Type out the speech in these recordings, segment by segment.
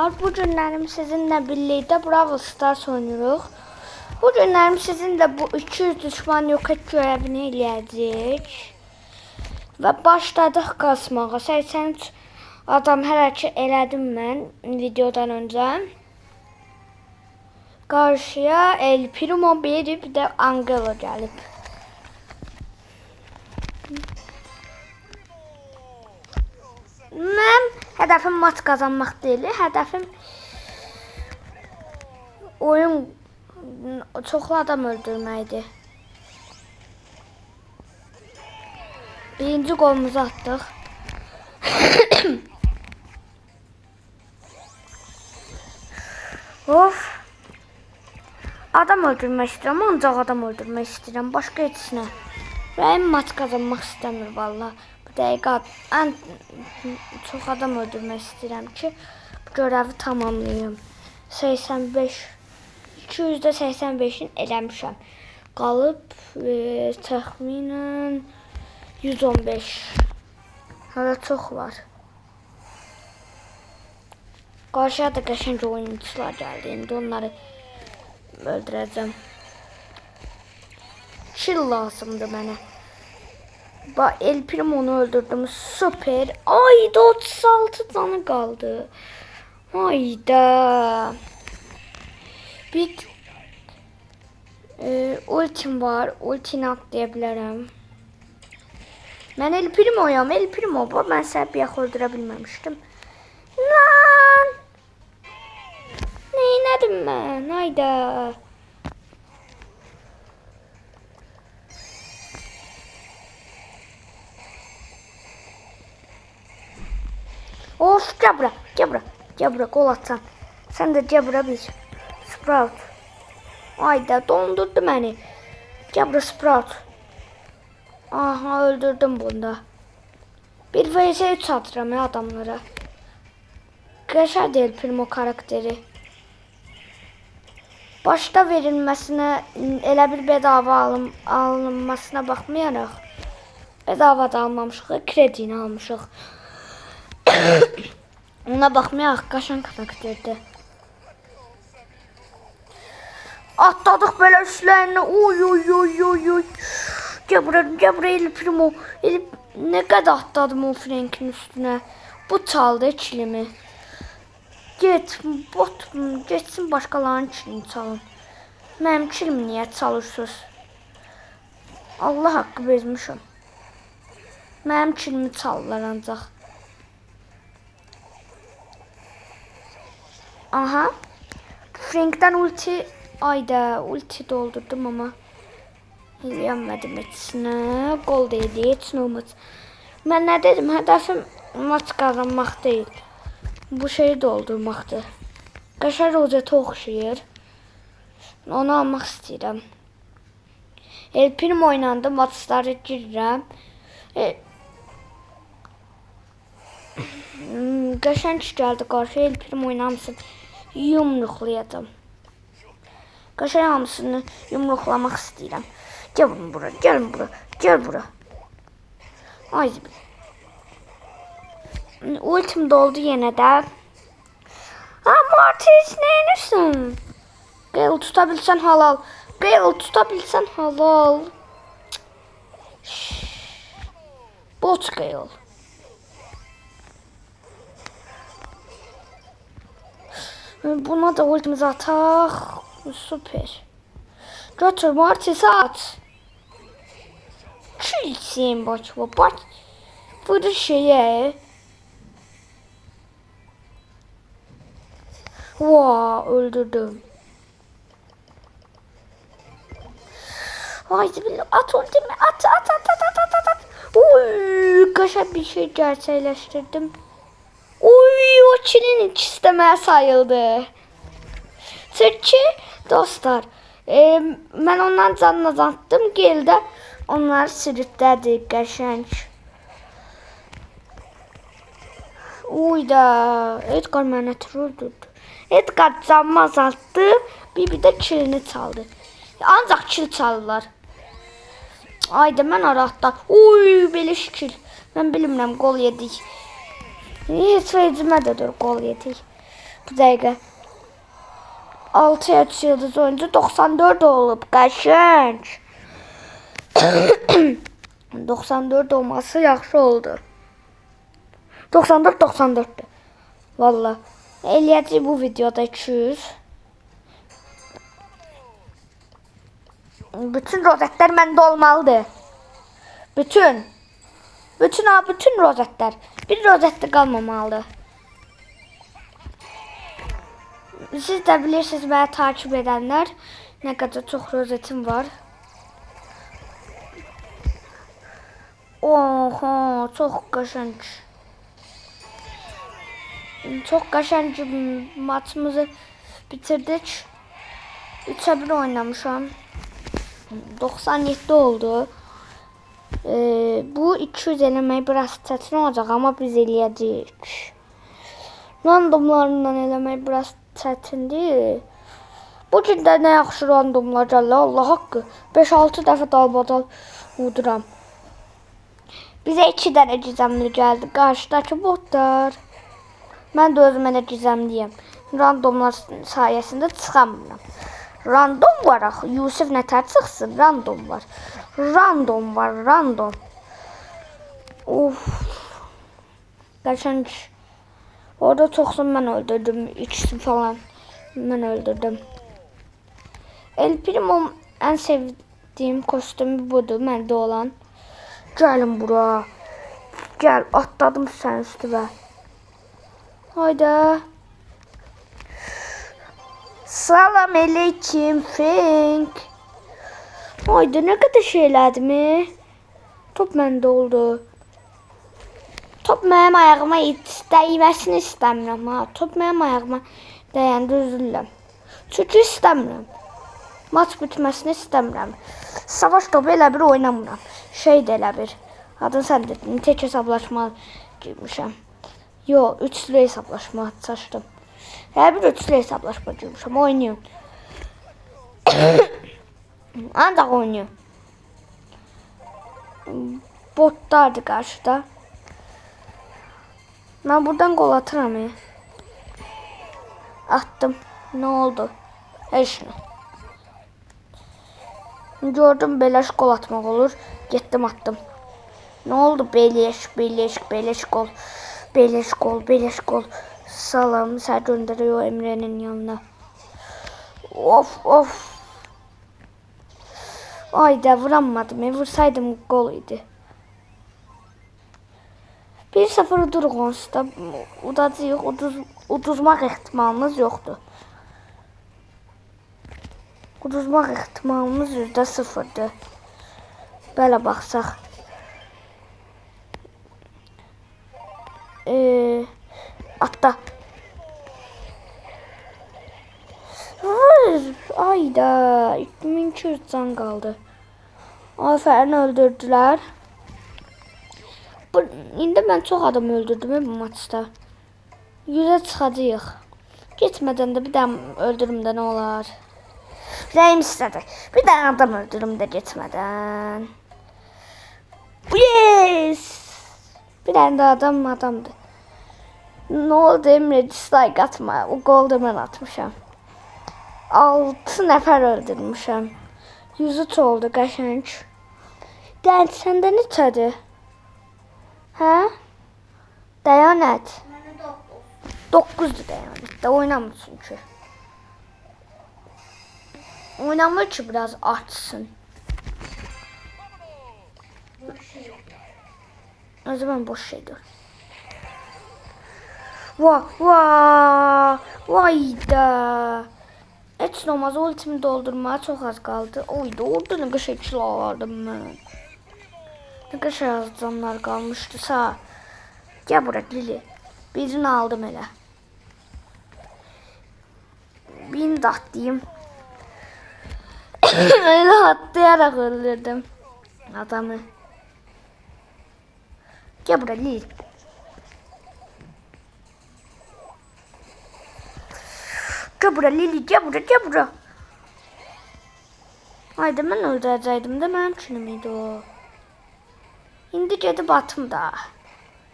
Bu günlerim sizinle birlikte Brawl Stars oynuyoruz. Bu günlerim sizinle bu 200 düşman yok et görevini eləyəcəyik. Və başladıq qasmağa. 83 adam hələ ki elədim mən videodan öncə. Qarşıya El Primo bir də Angelo gəlib. Mən hədəfim maç qazanmaq deyil, hədəfim oyun çoxlu adam öldürməkdir. Birinci qolumuzu atdıq. Of. Adam öldürmək istəyirəm, ancaq adam öldürmək istəyirəm, başqa heç nə. Rəyim maç qazanmaq istəmir valla. Bu dəqiqə ən çox adam öldürmək istəyirəm ki, bu görəvi tamamlayım. 85 200-də 85-in eləmişəm. Qalıb təxminən 115. Hələ çox var. Qarşıya da qəşəng oyuncular gəldi. İndi onları öldürəcəm. Kill lazımdır mənə. El Primo'nu öldürdüm. Süper. Ayda 36 canı kaldı. Ayda. Bir ultim var. Ultini atlayabilirim. Ben El Primo'yam. El Primo var. Ben Serbiyak öldürə bilməmişdim. Lan. Neylədim mən? Ayda. Of, gel bura, gol atsan. Sen de gel bura bir. Sprout. Ayda dondurdu beni. Gel bura Sprout. Aha, öldürdüm bunda. Bir vs 3 atıram ya adamlara. Qəşəng El Primo karakteri. Başta verilmesine elə bir bedava alınmasına baxmayaraq. Bedava da almamışıq, kredini almışıq. Ona baxmayaq, qəşəng karakterdir. Atladıq belə üstlərinə. Oy. Gel bura El Primo. Ne qədər atladım o Frank'in üstüne. Bu çaldı kilimi. Get, bot getsin başqalarının kilini çalın. Mənim kilimi niyə çalırsınız? Allah haqqı bezmişim. Mənim kilimi çalırlar ancaq. Aha. Frank'ten ulti. Ayda ulti doldurdum ama. Yenmədim etsinə. Gol deyildi. Heç nə olmaz. Mən nə dedim? Hədəfim maç qazanmaq deyil. Bu şeyi doldurmaqdır. Qəşəng rozete oxşayır. Onu almaq istəyirəm. El Primo oynandı. Maçlara girirəm. Qəşəng gəldi qarşı. El Primo oynamısın. Yumruqlayacam. Qəşəng hamısını yumruqlamaq istəyirəm. Gel bura. Ay. Ultim doldu yenə də. Ha, Mortis neyinirsən? Gale tutabilsən halal. Bot Gale. Buna da ultimizi ataq. Süper. Götür Mortis at. Çilsin başıma. Bak. Bu şeye. Wow, öldürdüm. Haydi bir at ultimi. At. Oy, qəşəng bir şey gerçekleştirdim. Oy, o çilin ikisi de mənə sayıldı. Çünki dostlar, mən ondan canını azaltdım. Geldi onlar sürütlədi qəşəng. Uyda Edgar mənə öldürdü. Edgar canımı azalttı. Bir de kilini çaldı. Ancaq kil çalırlar. Ayda mən araqda. Oy, beleş kil. Mən bilmirəm, gol yedik. Heç vecimə də gol yedik. bu dəqiqə. 6 yıldız oyuncu 94 olub. Qəşəng. 94 olması yaxşı oldu. 94-94'dür. Valla. Eləyəcək bu videoda 200. Bütün rozetler məndə olmalıdır. Bütün rozetler. Bir rozette qalmamalıdır. Siz də bilirsiniz məni takip edənlər nə qədər çox rozetim var. Oho, çox qəşəng. Çok qəşəng maçımızı bitirdik. 3'e 1 oynamışam. 97 oldu. Bu 200 eləmək biraz çətin olacaq ama biz eləyəcəyik. Randomlarından eləmək biraz çətindir. Bu gün də nə yaxşı randomlar gəlir. Allah haqqı. 5-6 dəfə dalbadal uduram. Bizə 2 dənə gizemli gəldi. Qarşıdakı botlar. Mən də özüm elə gizemliyim. Randomlar sayəsində çıxamıram. Random var axı. Yusuf nətər çıxsın? Random var. Random var. Random. Of. Qəşəng. Orada çoxsun mən öldürdüm. 2'si falan. Mən öldürdüm. El Primo ən sevdiyim kostümü budur. Məndə olan. Gəlin bura. Gəl. Atladım sən üstüvə. Hayda. Salam aleyküm Frank. Hayda ne kadar şeylerdi mi? Top məndə oldu. Top mənim ayağıma dəyməsini istəmirəm ha. Top mənim ayağıma dəyəndə üzülürəm. Çünki istəmirəm. Maç bitməsini istəmirəm. Savaş topu elə bir oynamıram. Şey də elə bir. Adın sən dedin. Tek hesablaşma girmişəm. Yo, üçlü hesablaşma açdım. Her bir üçlü hesablaşma girmişəm. Oynuyorum. Ancaq oynuyorum. Botlardı qarşıda. Ben buradan gol atıram ya. Attım. Ne oldu? Heç nə. Gördüm beleş gol atmaq olur. Getdim attım. Ne oldu? Beleş gol. Beleş gol. Salam sən göndəriyor Emre'nin yanına. Of. Ayda vuramadım. Vursaydım gol idi. 1-0 uduruq onsuz da. Udacağıq. Uduzmaq ehtimalımız yoxdur. Uduzmaq ehtimalımız %0'dır. Belə baxsaq. Atla. Ayda 2200 can kaldı. Aferin öldürdüler. İndi mən çox adam öldürdüm bu maçda. 100'e çıxacağıq. Getmədən də bir dənə öldürüm də nə olar. Rəyim istədi. Bir dənə adam öldürüm də getmədən. Yes! Bir dənə də adamdır. Ne oldu Emre? Dislike atma. O golda mən atmışam. 6 nəfər öldürmüşəm. 103 oldu qəşəng. Dən səndə neçədir? Hə? Dayanət. 9'dur dayanətdə. Oynamır çünki. Oynamır ki biraz artsın. O zaman boş şeydir. Vay da. Heç olmaz ultimi doldurmaya çok az kaldı. Oydu orada ne kadar şekil alırdım ben. Ne kadar az canlar kalmıştı sağ. Gel buraya Lili. Birini aldım hele. Birini de atlayayım. Öyle atlayarak öldürdüm adamı. Gel buraya Lili. Gel buraya Lili, gel buraya. Haydi mən öldürəcəydim də mənim üçün miydi o? İndi gedib atım da.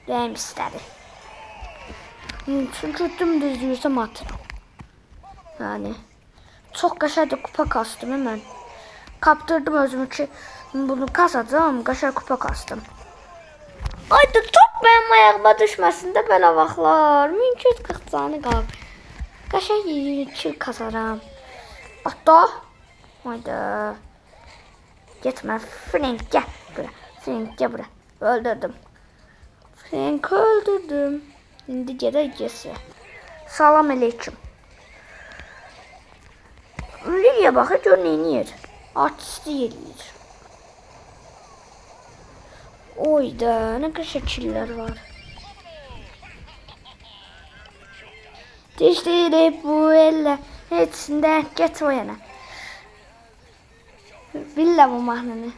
Rəyim istədi. Çünkü dümdüz yürüsem atıram. Yani çok qəşəng kupa kastım hemen. Kaptırdım özümü ki bunu kasacağım. Qəşəng kupa kastım. Ayda top benim ayağıma düşməsin də belə vaxtlar. 1240 canı qalıb. Qəşəng 2 kasaram. Hatta hayda. Gitme Frank gel buraya. Frank gel buraya. Öldürdüm. Frank öldürdüm. Şimdi gedəcəsi. Salam aleyküm. Liliyə baxır gör neyniyir. Artistlik eləyir. Oyda nə qəşəng şəkillər var. Dişləyib bu elə. Hepsində get o yana. Billah bu mahnını.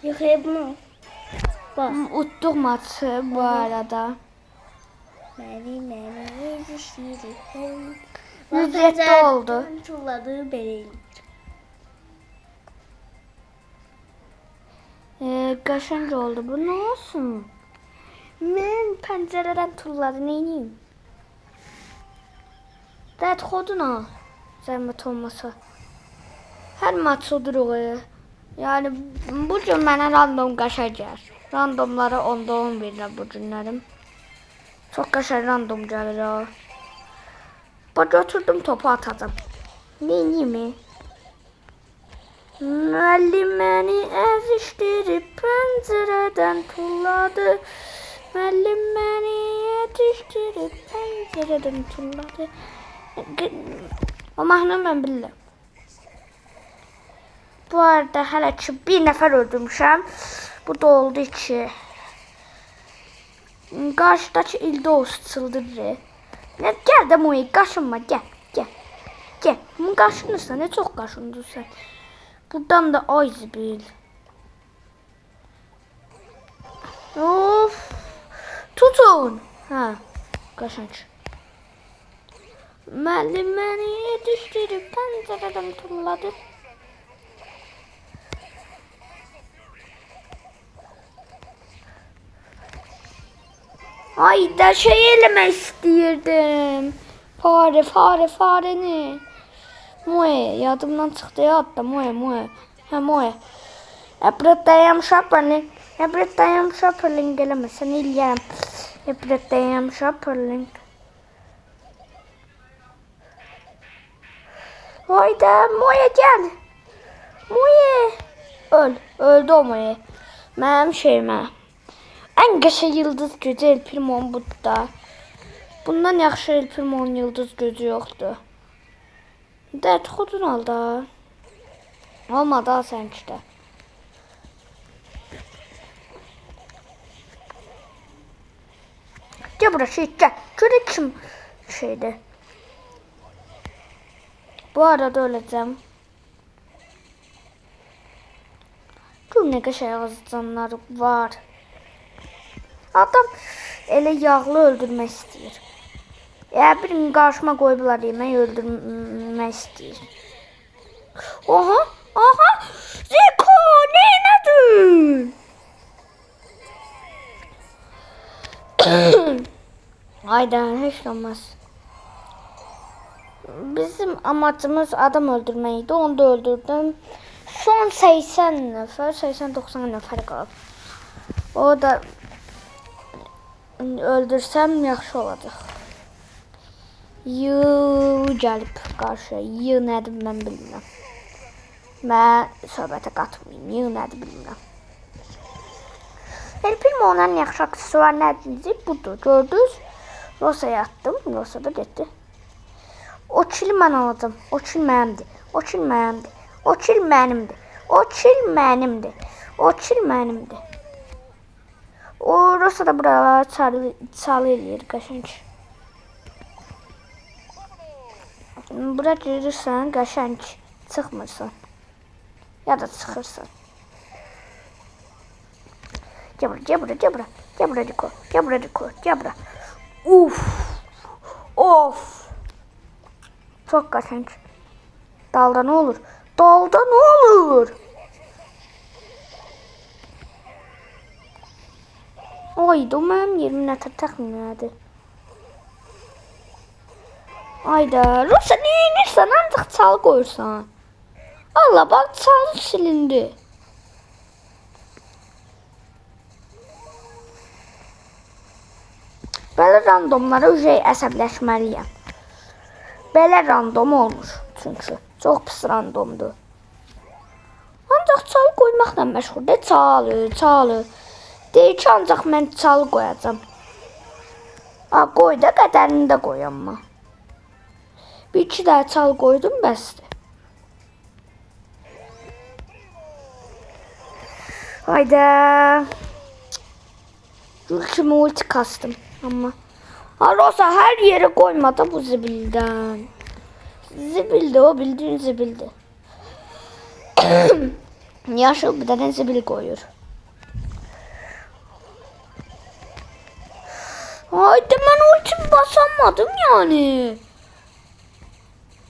Yok bunu. Bak. Uttuk maçı bu arada. Məni yetişdirib. Ücretli oldu. Tulladığı beleyim. Qəşəng oldu. Bu nə olsun? Mən pəncərədən tulladı. Neyniyim? Dət xoduna. Zəhmət olmasa. Hər maç odur o. Yani bu gün mənə random qəşəng gəlir. Randomlara 10'da 10 verirəm bu günlərim. Çox qəşəng random gəlir ha. Bak götürdüm topu atacağım. Neyniyim? Müəllim məni əzişdirib pəncərədən tulladı. Müəllim məni yetişdirib pəncərədən tulladı. O mahnını mən bilirəm. Bu arada hələ ki bir nəfər öldürmüşəm. Bu da oldu ki. Qarşıdakı İldoz çıldırır. Ne gel de Moe kaşınma gel gel. Gel. Bunu kaşınırsan ne çok kaşındın sen. Buradan da Ayzibil. Of. Tutun. Ha. Kaşınç. Müəllim məni yetişdirib pəncərədən tulladı. Ay da şey eleme istiyirdim. Fareni. Moe yadımdan çıktı ya hatta Moe. Ha Moe. Ebrettayam Shopperling geleme sen ilgilem. Ebrettayam Shopperling. Hayda Moe gel. Moe. Öldü o Moe. Mənim şeyimə. En qəşəng yıldız gözü El Primo'nun burada. Bundan yaxşı El Primo'nun yıldız gözü yoxdur. Dət xudun aldı. Olmadı ha sən işte. Gel bura şey gel. Göre kim şeydi. Bu arada öleceğim. Dur ne qəşəng azcanlar var. Adam elə yağlı öldürmək istəyir. Bir gün qarşıma qoyublar yemək öldürmək istəyir. Oha. Zeko neynədin? Ayda heç olmaz. Bizim amacımız adam öldürməkdi. Onu da öldürdüm. Son 80 nəfər, 80-90 nəfər qalıb. O da öldürsem yaxşı olacaq. Gəlib qarşıya. Nədir mən bilmirəm. Mən söhbətə qatmayayım. Nədir bilmirəm. El Primo'nun ən yaxşı aksesuar nədir? Budur. Gördünüz? Rosa'ya attım. Rosa da getdi. O kili mən alacağım. O kil mənimdir. O Rosa da buralar çalı eləyir qəşəng. Bura girirsən qəşəng çıxmırsan. Ya da çıxırsan. Gel bura Rico. Of. Çok qəşəng. Dalda ne olur? Oydu mənim yerimin ətər təxminədir. Ayda Rosa ne inirsən ancaq çal qoyursan. Allah bak çal silindi. Belə randomlara ücret əsəbləşməliyəm. Belə random olmuş çünki. Çox pis randomdur. Ancaq çal qoymaqla məşğuldur. Çalı. Deyir ki ancaq mən çal qoyacam. Qoy da qədərini də qoyamma. Bir iki daha çal qoydum bəsdir. Hayda. Kimi ulti kastım ama. Rosa her yere koymadı bu zibilden. Zibildi o bildiğin zibildi. Yaşıl bir tane zibil koyuyor. Hayda ben ultimi basamadım yani.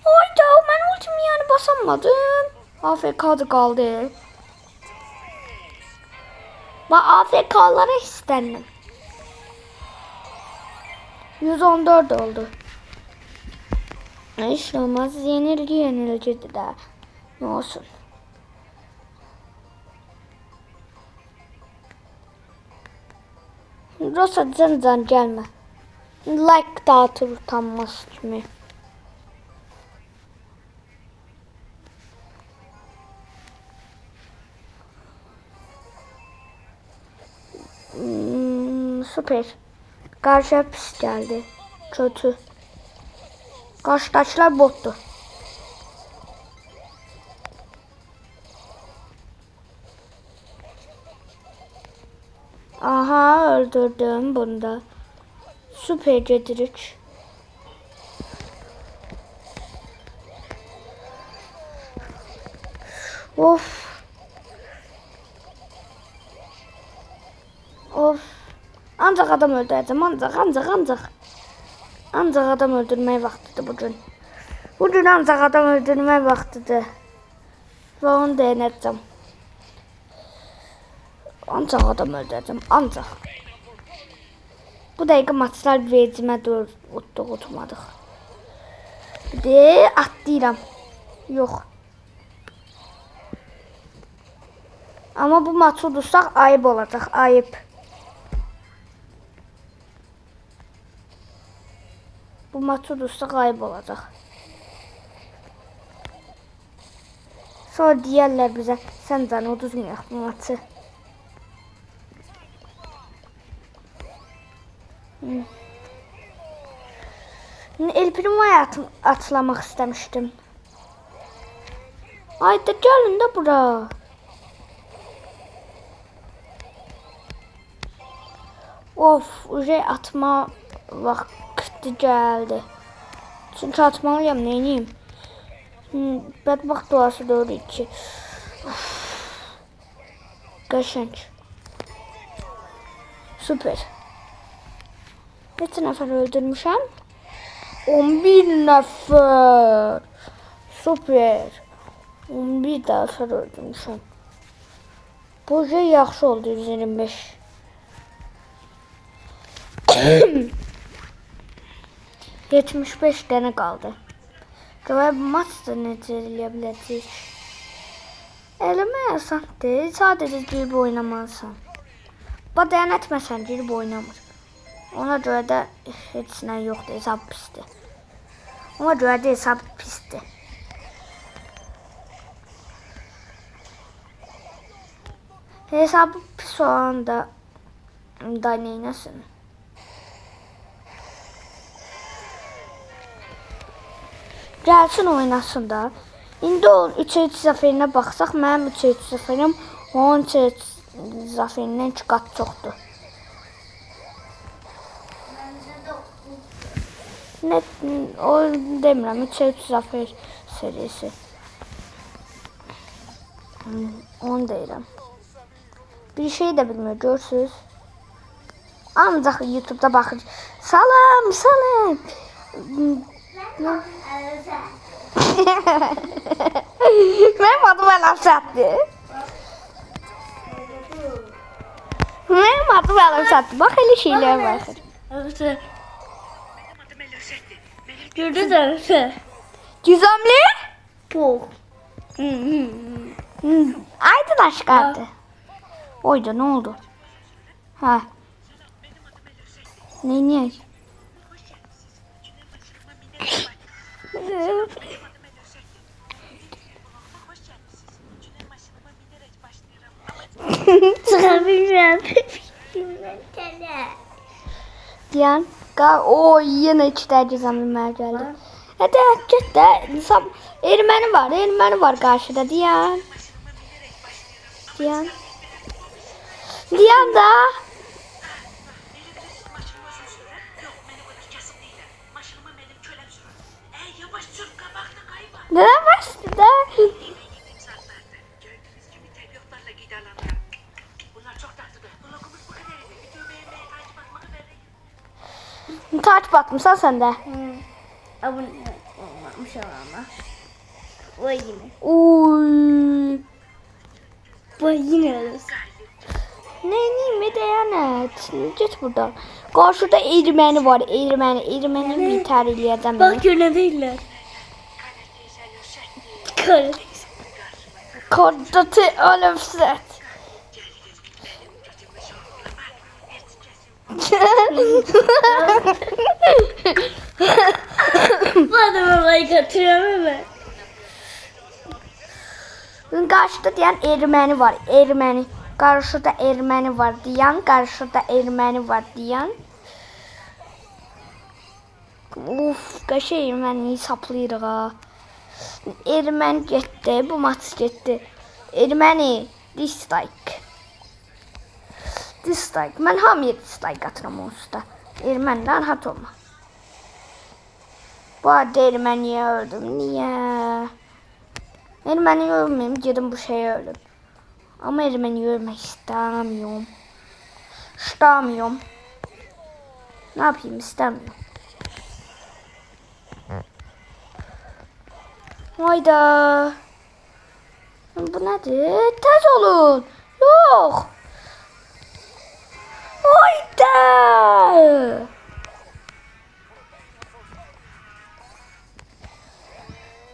Hayda ben ultimi yani basamadım. AFK'da kaldı. Ben AFK'lara istendim. 114 oldu. Hiç olmaz. Yenilgi de. Ne olsun. Rosa can gelme. Like dağıtır utanmaz kimi. Süper. Karşıya pis geldi. Kötü. Karşıdakiler bottu. Aha öldürdüm bunu da. Süper Cedric. Of. Ancak adam öldüreceğim. Ancak adam öldürmeye vaktidir bugün. Bugün ancak adam öldürmeye vaktidir. Ve onu deneteceğim. Ancak adam öldüreceğim. Ancak. Bu dakika maçlar vericime oturmadık. Bir de atlayacağım. Yok. Ama bu maçı udursak ayıp olacak. Ayıp. Bu maçı udursak ayıp olacak. Sonra diğerler bize sen canı udurmayak bu maçı. El Primo'ya atlamak istemiştim. Haydi gelin de bura. Of, uca atma vakti geldi. Çünkü atmalıyım, neyim? Bedbaxt duası doğru iki. Qəşəng. Süper. Neçə nəfər öldürmüşəm? 11 nəfər. Süper. 11 nəfər öldürmüşəm. Bu şey yaxşı oldu 125. ...75 tane kaldı. Ve bu maçda necə eləyə biləcəyik? Eləməyəsən deyil, sadəcə girib oynamalısan. Badayan etməsən girib oynamır. Ona görə də heç nə yoxdur, hesab pisdir. Ona görə də hesab pisdir. Hesabı pis olan da neynəsin? Gəlsin oynasın da. İndi o 3-3 zəfərinə baxsaq, mənim 3-3 zəfərim 10-3 zəfərindən 2 qat çoxdur. Nə, o demirəm, 3-3 zəfər serisi. Onu deyirəm. Bir şey də bilmir, görsünüz. Ancaq YouTube'da baxır. Salam. Mənim adım Ələmsətdir. Mənim adım Ələmsətdir. Bax, elə şeylər baxır. Gördün mü? Gizemli. Bu. Aydın aşkardı. Oydu ne oldu? Ha. Ne? Çıkabilmem. Diyan. O yine içler gizemliler geldi. Hadi git de. Ermeni var karşıda Diyan. Diyan da. Neden bastı da? Takip atmışsan sen de. Abone olmamış ama. Vay yine. Uy. Vay yine arası. Ne dayanet. Git buradan. Karşıda Ermeni var. Ermeni bir tarihliyeden beni. Bak öyle değiller. Karadeniz. Koddatı ölümsüz. Bu adama like atıyorum ama. Karşıda diyen Ermeni var. Ermeni. Karşıda Ermeni var diyen. Karşıda Ermeni var diyen. Uf, kaşı Ermeniyi saplayırıq ha. Ermeni getdi, bu maç getdi. Ermeni, dislike. Mən hamıya dislike atıram onsuz da. Erməni rahat olma. Bu arada Erməniyə öldüm. Niyə? Erməniyə ölməyim, gedim bu şeyə ölüm. Ama Erməniyə ölmək istemiyorum. Ne yapayım, istemiyorum. Hayda. Bu nedir? Tez olun. Yok. Hayda.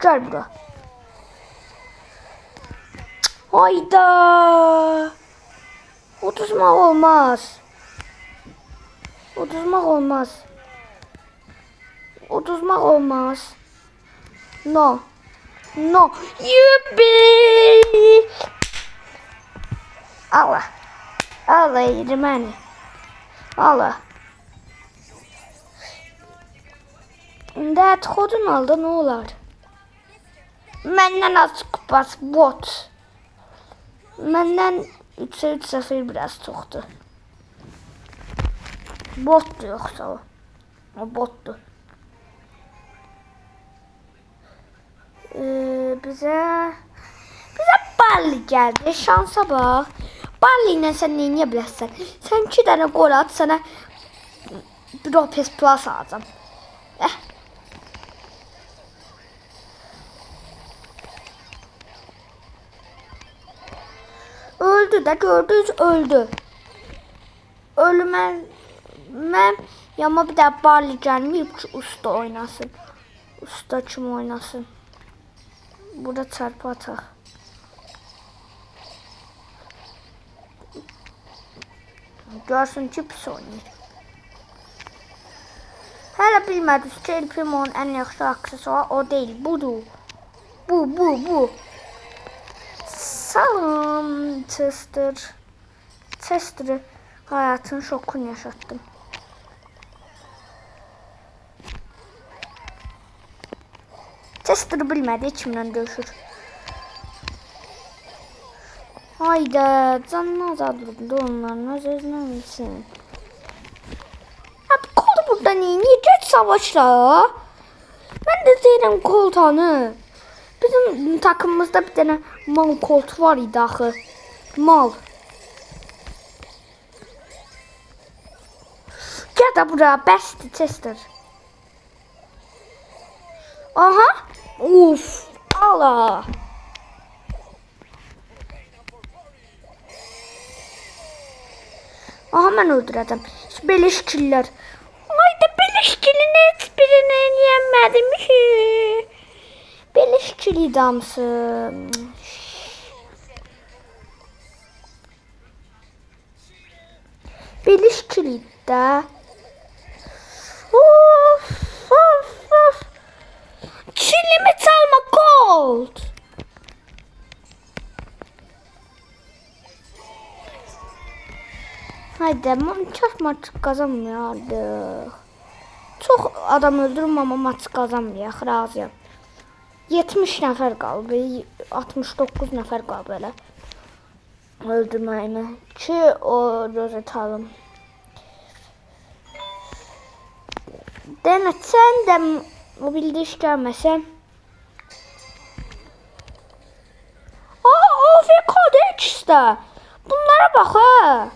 Gel buraya. Hayda. Otuzmak olmaz. No. Yuppi. Allah Ermeni. Allah. Dət xodun aldı, ne olar? Məndən az kupas bot. Məndən 3-0 biraz çoxdur. Botdu yoxsa o. O botdu. Bize Barley geldi. Şansa bak. Barley ile sen neyi bilərsən? Sen 2 tane gol at, sana Ropes Plus alacağım. Öldü de gördünüz, öldü. Ölümem yama bir daha Barley gelmeyip ki usta oynasın. Usta kim oynasın? Burada çarpı atak. Görsün ki pis oynayır. Hələ bilmədiniz ki, El Primo'nun ən yaxşı aksesuarı o değil, budur. Bu. Salam Chester. Chester'ı hayatın şokunu yaşattım. Chester'ı bilmədi, kimlə döyüşür. Hayda, canını azaldırdı onların öz-özünə bilsin. Abi kol burada niye geç savaşla? Ben de deyirəm koltanı. Bizim takımımızda bir tane mal koltu var idi axı. Mal. Gel de buraya, bəsdir Chester. Aha. Uf. Allah. Aha, mən öldürəcəm. Beleş killer. Hayda, beleş killin heç biri Yine yenmedim ki. Beleşçili damsı. Beleşçili de. Of, of, of. Çilimi çalma Colt. Haydi çok maç kazanmıyorduk. Çok adam öldürüm ama maç kazanmayaq, razıyam. 70 nəfər qaldı, 69 nəfər qaldı elə. Öldürməyimə ki o rozet alım. Demet sen de o bildi iş görmesen. AFK'da ikisi de. Bunlara bak ha.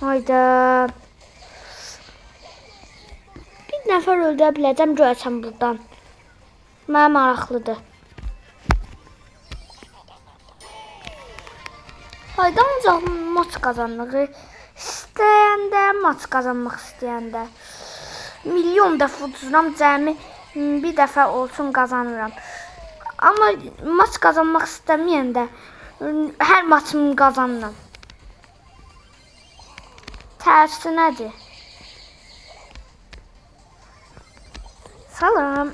Hayda. Bir nəfər öldürə biləcəm görəcəm buradan. Mənə maraqlıdır. Hayda ancaq maç kazanırıq. İstəyəndə, maç kazanmaq istəyəndə. Milyon dəfə uduram, cəmi bir dəfə olsun kazanıram. Amma maç kazanmaq istəməyəndə hər maçımı kazanıram. Tersi nədir? Salam.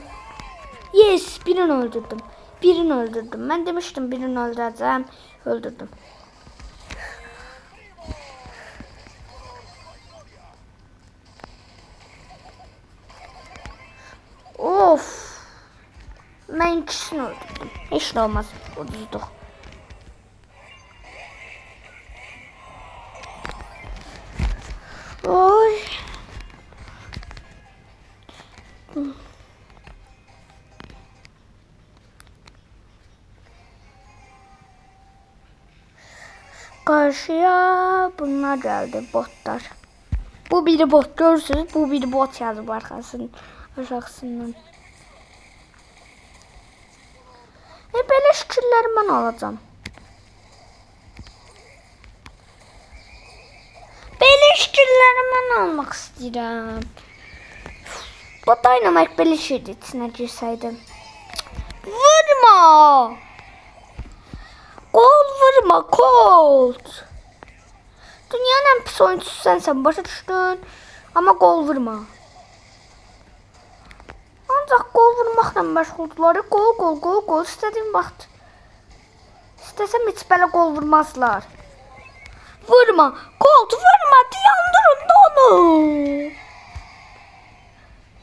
Yes, birini öldürdüm. Birini öldürdüm. Ben demiştim birini öldüreceğim. Öldürdüm. Of. Ben ikisini öldürdüm. Hiç de olmaz. Uduzduk. Oy. Karşıya bunlar geldi, botlar. Bu biri bot, görürsünüz. Bu biri bot yazıb arkasının aşağısından. Belə şükürləri mən alacağım. Belə şükürləri mən almaq istəyirəm. Bu dynamite belə şeydi, içinə girsəydim. Vurma! Gol vurma, Colt. Dünyanın en pis oyuncusu sensən, başa düşdün. Amma gol vurma. Ancaq gol vurmaqla məşğuldurlar. Gol istədiyim vaxt. İstəsəm heç belə gol vurmazlar. Vurma, Colt vurma, dayandırın da onu.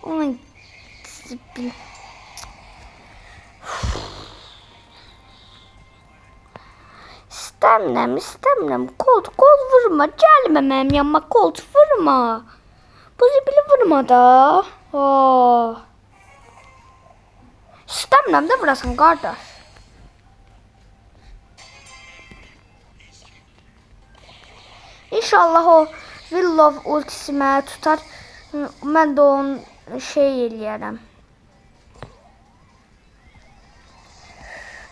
Onun İstəmirəm. Colt, gol vurma. Gəlmə mənim yanıma, Colt vurma. Bu zibili vurma da. İstəmirəm də vurasan qardaş. İnşallah o Willow ultisi mənə tutar. Mən də onu şey eləyərəm.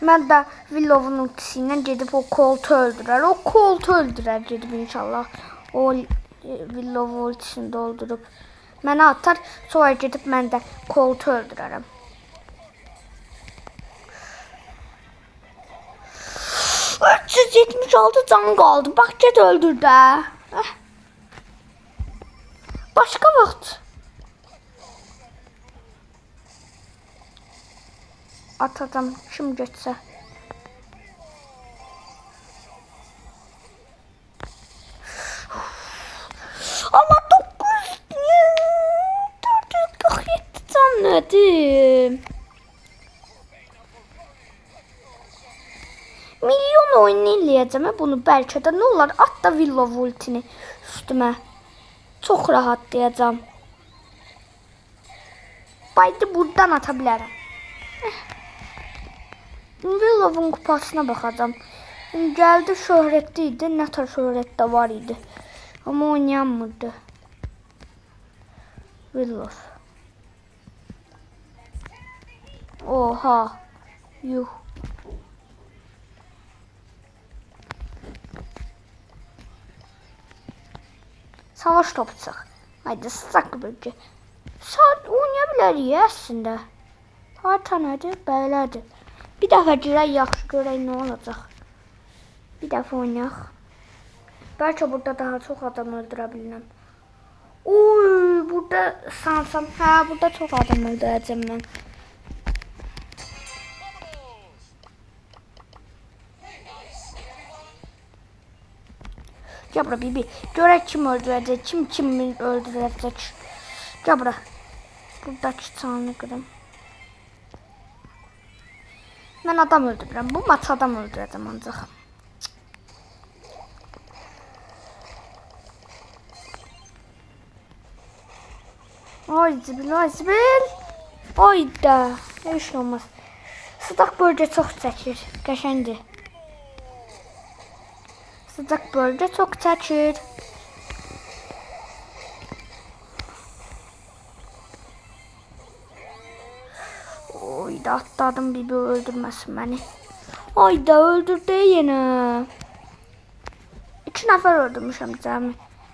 Ben de Willow'un ultisiyle gidip o Colt'u öldürer. O Colt'u öldürer gidip inşallah. O Willow ultisini doldurup bana atar. Sonra gidip ben de Colt'u öldürürüm. %376 can kaldı. Bak get öldürdü. Başka vaxt. Atacağım kim geçse. Ama 447 can nedim. Milyon oyun eləyəcəm bunu belki de ne olur at da Willow ultini üstüme. Çok rahatlayacağım. Baydı buradan atabilirim. Willow'un kupasına bakacağım. Geldi şöhretliydi. Ne tür şöhret de var idi. Ama oynayamadı. Willow. Oha. Yuh. Savaş topu çık. Haydi sıcak bölge. Saat oynayabilir ya aslında. Harita nədir? Belədir. Bir dəfə girək, yaxşı görək nə olacaq. Bir dəfə oynayaq. Bəlkə burada daha çox adam öldürə bilirəm. Oy, burada sansam. Hə, burada çox adam öldürəcəm mən. Gel bura Bibi. Görək kim öldürəcək, kim kimi öldürəcək. Gel bura. Buradakı çanını qırım. Mən adam öldürürəm. Bu maç adam öldürəcəm ancaq. Ay zibil, ay zibil. Ayda. Heç nə olmaz. Sıcaq bölgə çox çəkir. Qəşəngdir. Sıcaq bölgə çox çəkir. Oyda atladım Bibi öldürməsin beni. Ayda öldürdü yine. 2 nəfər öldürmüşəm cəmi.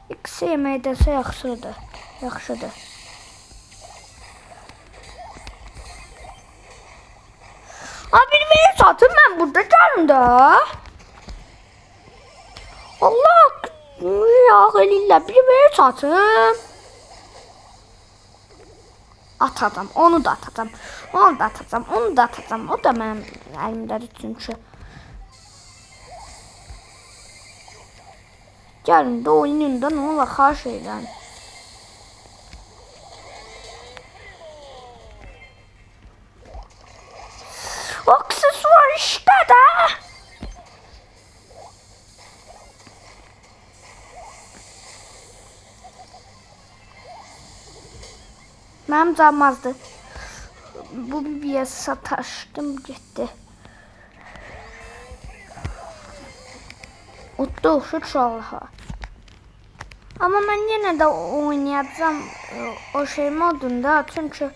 İkisi yeməkdəsə yaxşıdır. Yaxşıdır. Abi beni satın, ben burada canım da. Allah ya elillah, biri beni satın. Atacağım, onu da atacağım. Onu da atacağım, onu da atacağım. O da benim elimdedir çünkü. Gelin de oyununda ne ola xahiş edirəm. Aksesuar işte de. Mənim canım azdı. Bu Bibiyə sataşdım, getdi. Utdu uşaqlığa. Amma mən yenə də oynayacağım o şey modunda, çünki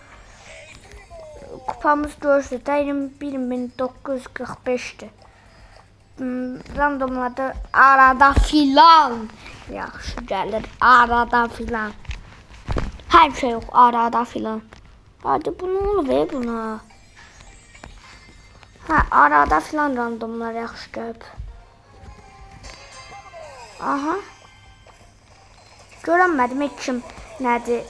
kupamız görürsünüz də 21.945'dir. Randomlarda arada filan yaxşı gəlir, arada filan. Her şey yok arada filan. Hadi bu ne olur buna? Ha, arada filan randomlar yaxşı gəlib. Aha. Görənmədim heç kim nədir?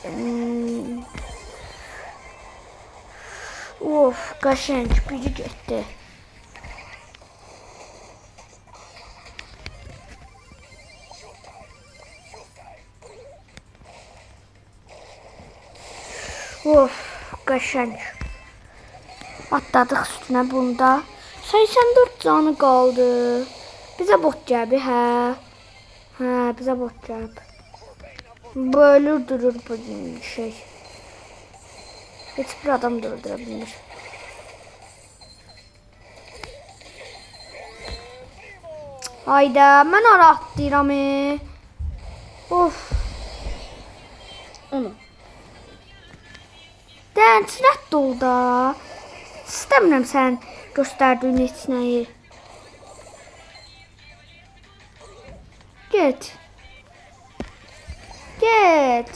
Of, qəşəng biri getdi. Of, qəşəng. Atladıq üstünə bunda. 84 canı qaldı. Bizə bot gəldi, hə. Hə, bizə bot gəldi. Böyle durur bu şey. Hiçbir adam da öldürə bilmir. Hayda, mən ara atlayıram. Of. Onu. Dən çirət dolu da. İstəmirəm sən göstərdiyin heç nəyi. Get. Get.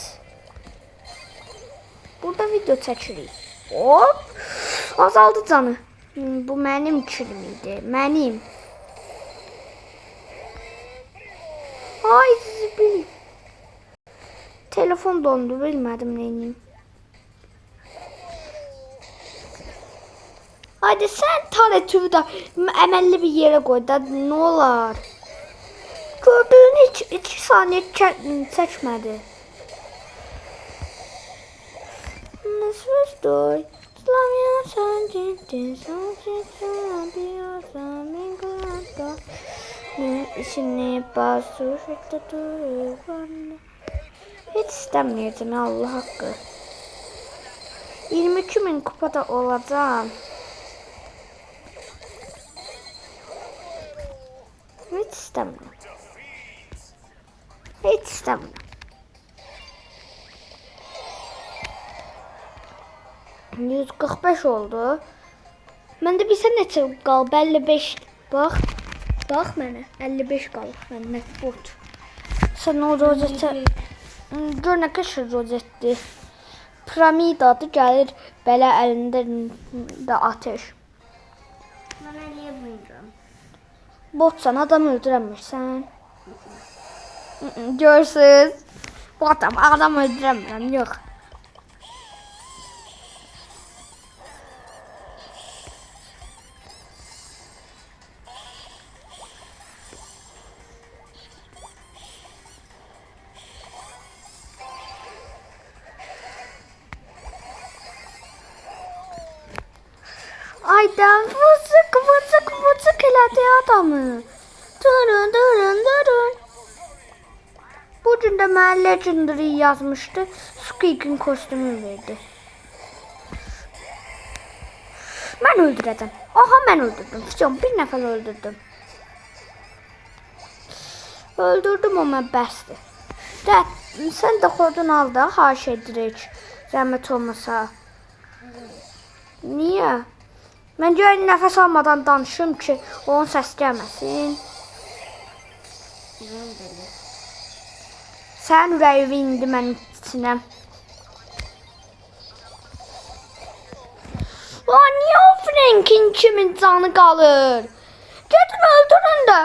Burada video çəkirik. Hop. Azaldı canı. Bu mənim kilim idi. Mənim. Ay zibil. Telefon dondu, bilmədim neyim. Hadi sen taletüvü de əməlli bir yere koy da ne olar. Gördüğün hiç 2 saniye çəkmədi. Nasıl stoy? Slavia sanjintin sanjintin diyorsan min kulakta. Ne işini basur şekilde durur bana. Hiç istemeyeceğim Allah hakkı. 22.000 kupada olacağım. Hiç istemiyorum. Hiç istemiyorum. 145 oldu. Məndə bir sən neçə qalıb? 55. Bax. Bax mənə. 55 qalıb məndə bot. Sən orada Gör nə qəşəng rozetdir. Piramida adı gəlir belə əlində də ateş. Mən eləyə bilmirəm. Botsan adam öldürəmirsən. Görsüz. Bu adam öldürəmirəm, yox. Aydan vızık elədi adamı. Durun. Bu gün də mənə Legendary yazmışdı. Squeak'in kostümü verdi. Mən öldürəcəm. Aha, mən öldürdüm. Bir nəfər öldürdüm. Öldürdüm ama bəsdir. Sən də xodun al da, xahiş edirik. Zəhmət olmasa. Niyə? Mən görün nəfəs almadan danışım ki, onun səs gəlməsin. Sən ürəyi indi mənim içinə. Niyə o Frank'in kimin canı qalır? Gedin öldürün də.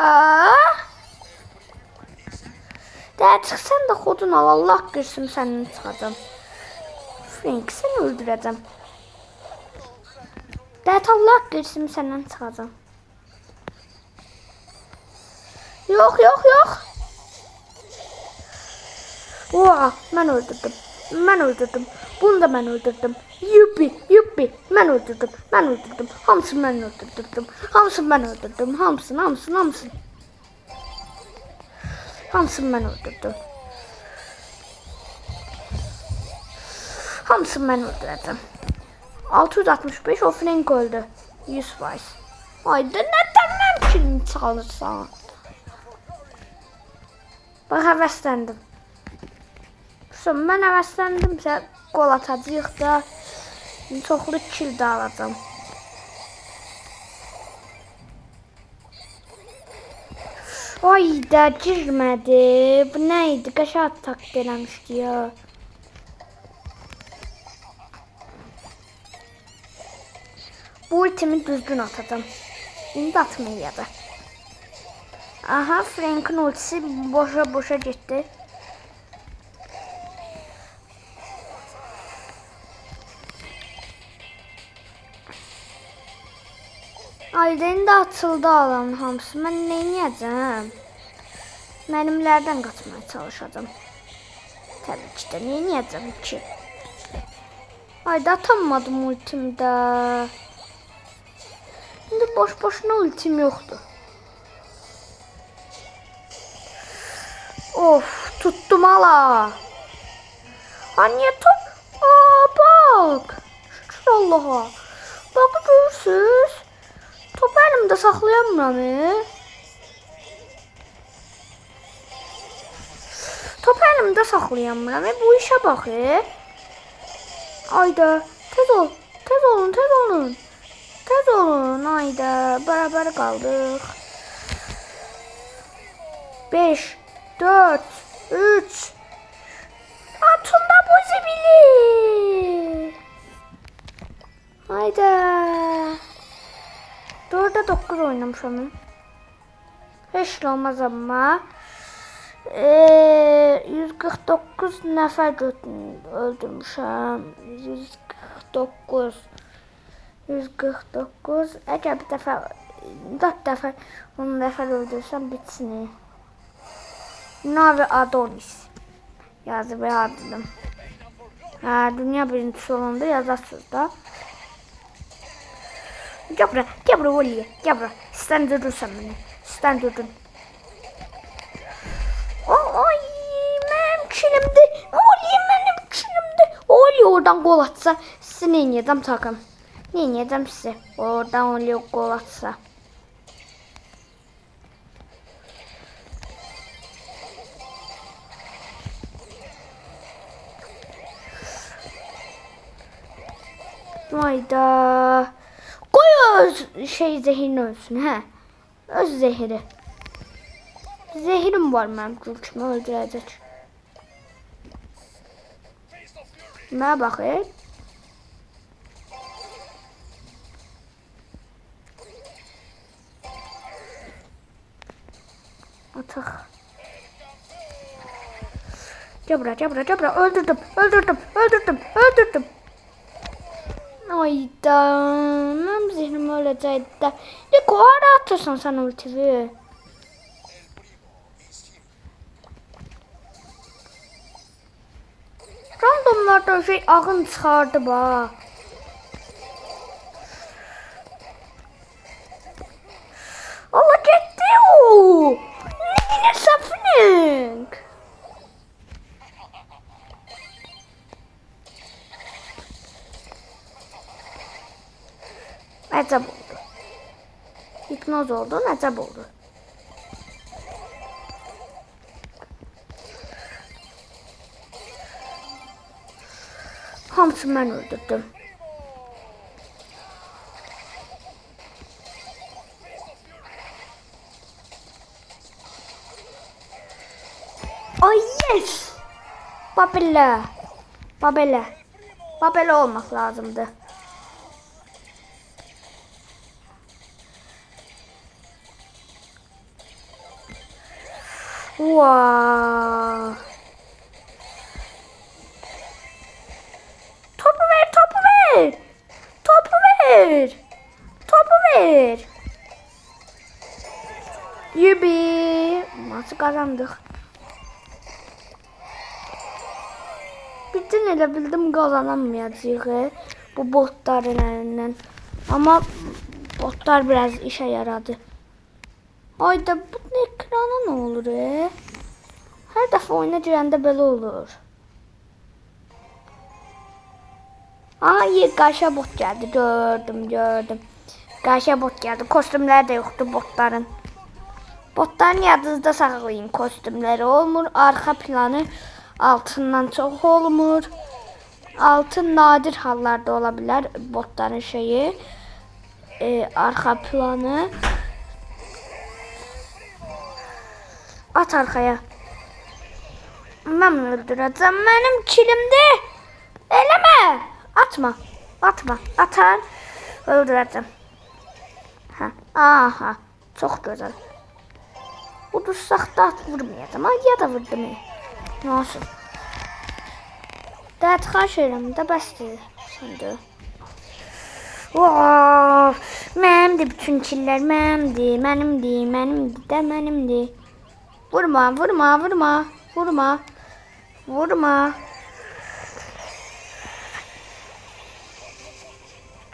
Çıxsan da xodun al, Allah qırsın sənin çıxacam. Frank, səni öldürəcəm. Allah qırsın səndən çıxacam. Yox. Oha, mən öldürdüm. Bunu da mən öldürdüm. Yuppi, mən öldürdüm. Hamısını mən öldürdüm. Hamısını mən öldürdüm. Hamısını mən öldürdüm. Hamısını mən öldürəcəm. 665 o Frank öldü. 100%. Ayda nədən mən kilimi çalırsan? Bax, həvəsləndim. Mən həvəsləndimsə qol atacağıq da çoxlu kill də alacam. Ayda girmədi. Bu nə idi? Qəşəng atak eləmişdi ya. Bu ultimi düzgün atacağım. İndi atmayacaq. Aha, Frank'ın ultisi boşa getdi. Aydan da açıldı alanın hamısı. Mən nə edəcəm? Mənimlərdən qaçmaya çalışacağım. Təbii ki də, nə edəcəm ki? Ayda atamadım ultimdə. Şimdi boşuna ultim yoktu. Of, tuttum hala. Niye top? Bak. Şükür Allah'a. Bak, görürsünüz. Topu elimdə saxlayamıram. Topu elimdə saxlayamıram. Bu işə bax. Ayda, tez olun. Ayda, beraber kaldık. 5, 4, 3. Atında bu zibili. Hayda. 4'e 9 oynamışam. Heç olmaz ama. 149 nəfər öldürmüşəm. 149. Əgər bir dəfə 4 dəfə 10 dəfə öldürsəm bitsin. Navi Adonis yazıb yazdım. Dünya birincisi olanda yazarsınız da. Gel bura Oli. Gel bura. Sən durursan beni. Sən durdun. Ay, mənim kilimdi. Oli, mənim kilimdi. Oli oradan gol atsa sizin yeniyedəm takım. Ne edeceğim size? Oradan Oli gol atsa. Hayda. Koy öz zehrini ölsün he. Öz zehri. Zehirim var benim, gülçümü öldürecek. Mənə baxır. Atıq. Cabra. Öldürdüm. Ayda. Mənim zihnim öləcəkdi də. Hara atırsan sən ultivi? Randomlarda şey ağın çıxardı ba. Allah getdi o. Ne sapning? Əcəb oldu. Hipnoz oldu, əcəb oldu. Hamısını mən öldürdüm. Ay yes! Babele olmak lazımdı. Wow. Topu ver. Yubi. Maçı kazandık. Bütün elə bildim kazanamayacağıq bu botların elinden. Ama botlar biraz işe yaradı. Ayda bu ekrana ne olur Her dəfə oyuna girəndə belə olur. Ay, qarşıya bot geldi. Gördüm. Qarşıya bot geldi. Kostümlər də yoxdur botların. Botların yadınızda saxlayın. Kostümləri olmur. Arxa planı altından çox olmur. Altın nadir hallarda olabilir botların şeyi. Arxa planı. At arkaya. Mən öldürəcəm. Mənim kilimdi. Eləmə. Atma. Atar. Öldürəcəm. Aha. Çox gözəl. Udursaq da at vurmayacam. Ya da vurdum. Nasıl? Dət xaş edirəm də bəsdir. Şimdi. Mənimdir bütün killər. Mənimdir. Vurma.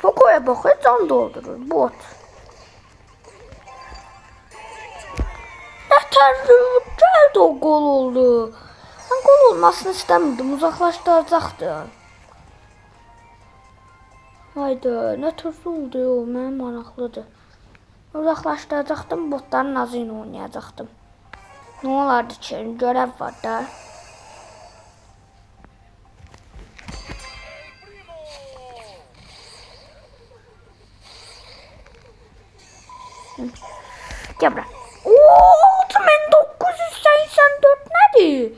Poco'ya bakıyor, can doldurur. Bot. Geldi o gol oldu. Ben gol olmasını istemedim. Uzaklaştıracaktım. Haydi, ne tür oldu o? Mənim maraqlıdır. Uzaklaştıracaktım, botların azı ilə oynayacaktım. Ne olardı ki? Görev var da. Gel buraya. 6984 nedir?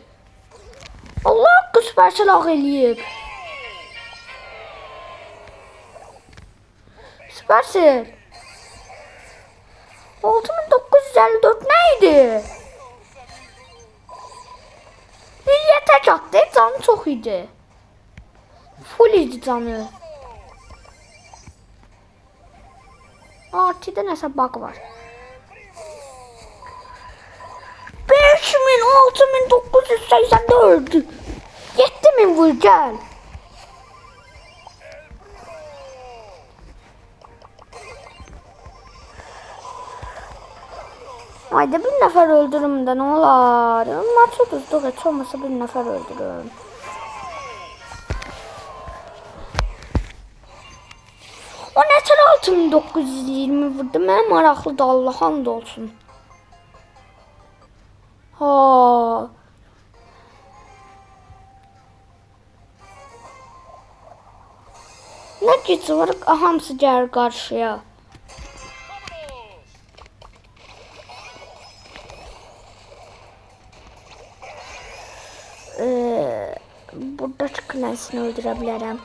Allah haqqı süpərsel ağ eləyib. Süpərsel. 6954 neydi? Liliye tek attı. Canı çok iyiydi. Full idi canı. Artıda nəsə bug var. 5000, 6984. 7000 vur gel. Ayda bir nefer öldürürüm de ne olar. Maç uduzduq, heç olmasa bir nefer öldürürüm. O neçər 6920 vurdu. Mənim maraqlıdır, Allah hamd olsun. Ha. Ne gücü var? Hamısı gəlir qarşıya. Burada Lensini öldürebilirim.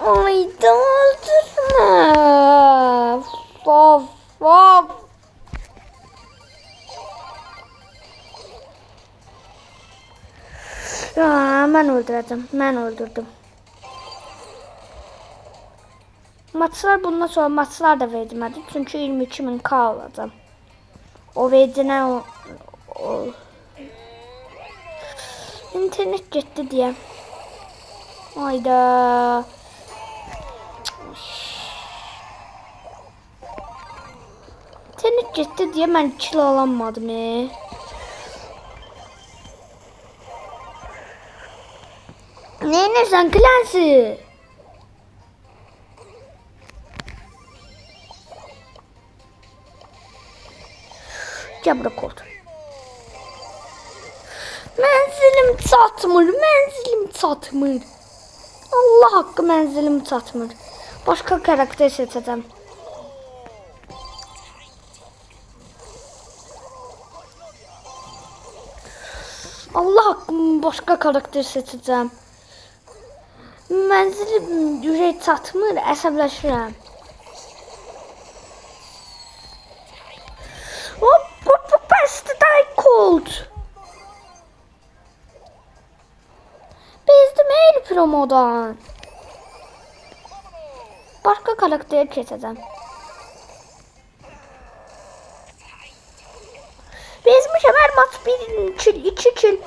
Ay da öldürme. Of of. Ya ben öldürdüm. Ben öldürdüm. Maçlar bundan sonra maçlar da vermedi. Çünkü 22.000 kaldı. O verdiğine o internet gitti diye. Hayda. İnternet gitti diye ben kill alamadım. Ne sen Clancy? Cabrak oldu. Menzilim çatmır, menzilim çatmır. Allah hakkı menzilim çatmır. Başka karakter seçeceğim. Allah hakkı başka karakter seçeceğim. Menzilim ürək çatmır, əsəbləşirəm. Hop, bu bəsdir, day cold. Bezdim el promodan. Başka karakteri keseceğim. Bezmişəm hər maç 1 kill, 2 kill.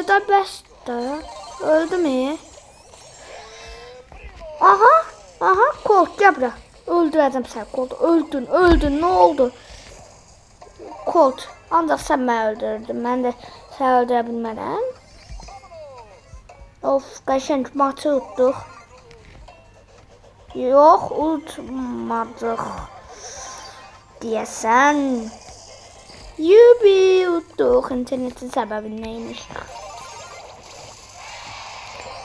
Da bəs da. Öldü mü? Aha, Colt gel bura. Öldürəcəm sən Colt. Öldün, ne oldu? Colt, ancaq sən məni öldürdün. Mən də səni öldürə bilmərəm. Of, qəşəng maçı utduq. Yox, utmadıq. Deyəsən. Yubi utduq. İnternetin səbəbi neymiş?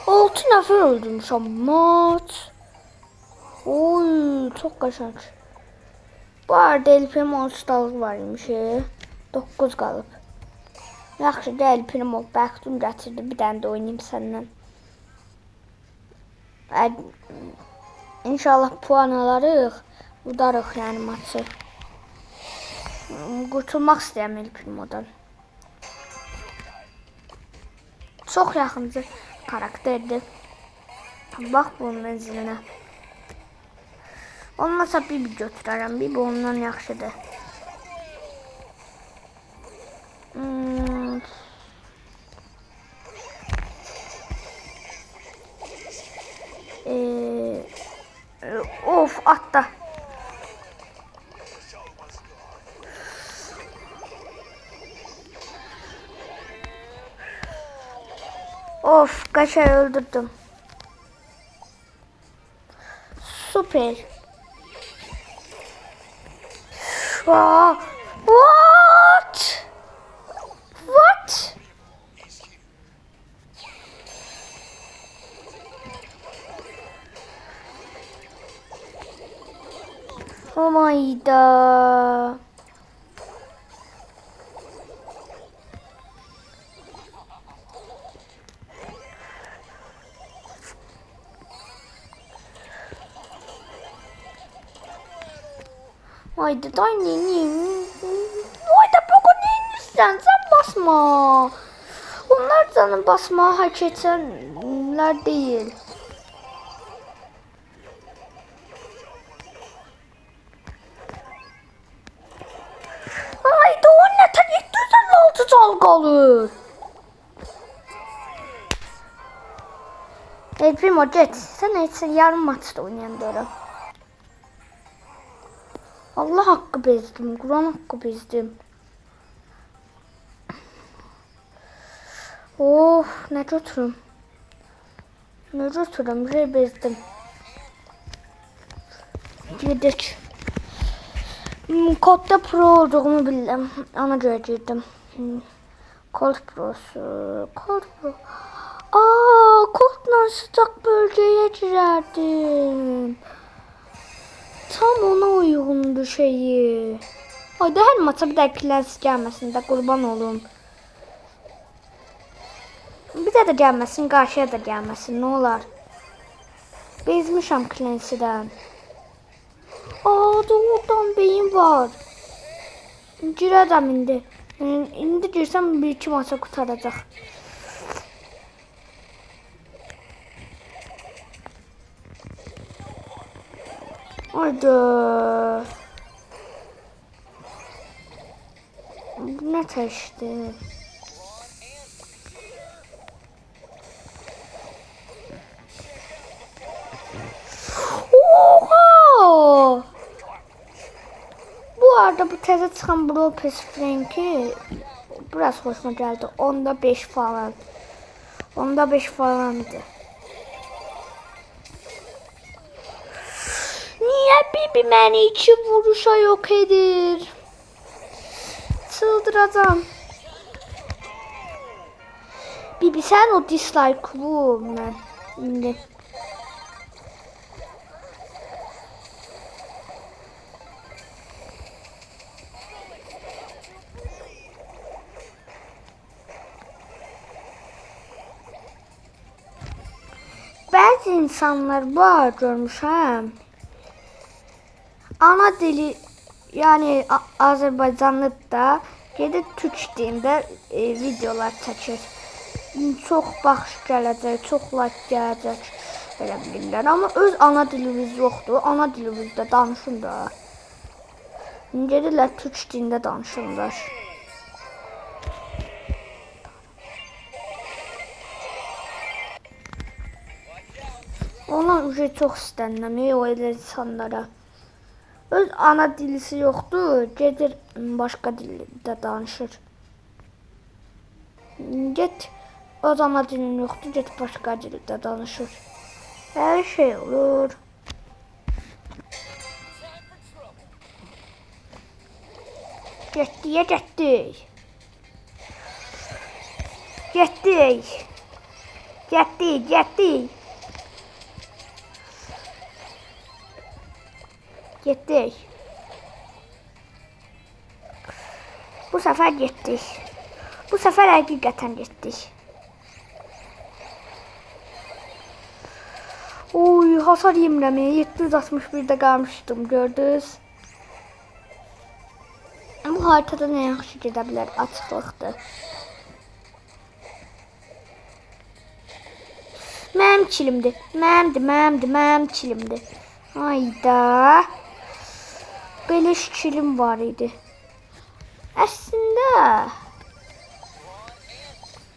6 nəfər öldürmüşəm maç. Oy, çok qəşəng. Bu arada El Primo ustalığı var imiş. 9 qalıb. Yaxşı, gəl Primo bəxtim gətirdi. Bir dənə də oynayayım səndən. İnşallah puan alarıq. Udarıq yəni maçı. Qurtulmaq istəyəm El Primo'dan. Çox yaxıncı karakterdir. Bax bunun menzilinə. Olmasa bir götürərəm. Bir ondan yaxşıdır. Of, atla. Of, kaşayı öldürdüm. Süper. What? What? Oh my god. Haydi da haydi bugün neymişsen sen basma. Onlar canım basma hak edenler değil. Haydi o ne tek 256 cal kalır. El Primo get. Sen etsin yarım maçta oynayalım. Allah hakkı bezdim. Kur'an hakkı bezdim. Of, ne götürüm. Ne götürüm. Şey bezdim. Girdik. Kodda pro olduğumu bildim. Ona göre girdim. Kod prosu. Kod pro. Aa! Kurtla sıcaq bölgəyə girərdim. Tam ona uyğundu şeyi. Ayda hər maça bir də Klens gəlməsin də qurban olum. Bizə də gəlməsin, qarşıya da gəlməsin, nə olar? Bezmişəm Klens'dən. Doğrudan beyin var. Girəcəm indi. İndi girsəm 1-2 maça qutaracaq. Haydi. Bu nə təşdir? Oha! Bu arada bu təzə çıxan Brawl Frank'i biraz xoşuma gəldi. Onda 5 falan. Onda 5 falandı. Niye Bibi məni 2 vuruşa yok edir? Çıldıracağım. Bibi sen o dislike vur mən. İndi. Bazı insanlar var görmüşəm. Ana dili yani Azərbaycanlı da gedib türk dilində videolar çəkir. Çox baxış gələcək, çox like gələcək belə bilirlər. Amma öz ana dilimiz yoxdur. Ana dilimizdə danışın da. Gedirlər türk dilində danışırlar. Ona ücret çox istəniləm, o elə insanlara. Öz ana dilisi yoxdur, gedir başqa dildə danışır. Get, öz ana dilin yoxdur, get başqa dildə danışır. Hər şey olur. Getdik, getdik. Getdik. Getdik, getdik. Getdik. Bu sefer getdik. Bu sefer həqiqətən getdik. Oy, hasar yemirəm. 761'də qalmışdım, gördünüz. Bu haritada nə yaxşı gedə bilər, açıqlıqdır. Mənim kilimdir. Mənim kilimdir. Hayda. Beleş kilim var idi. Aslında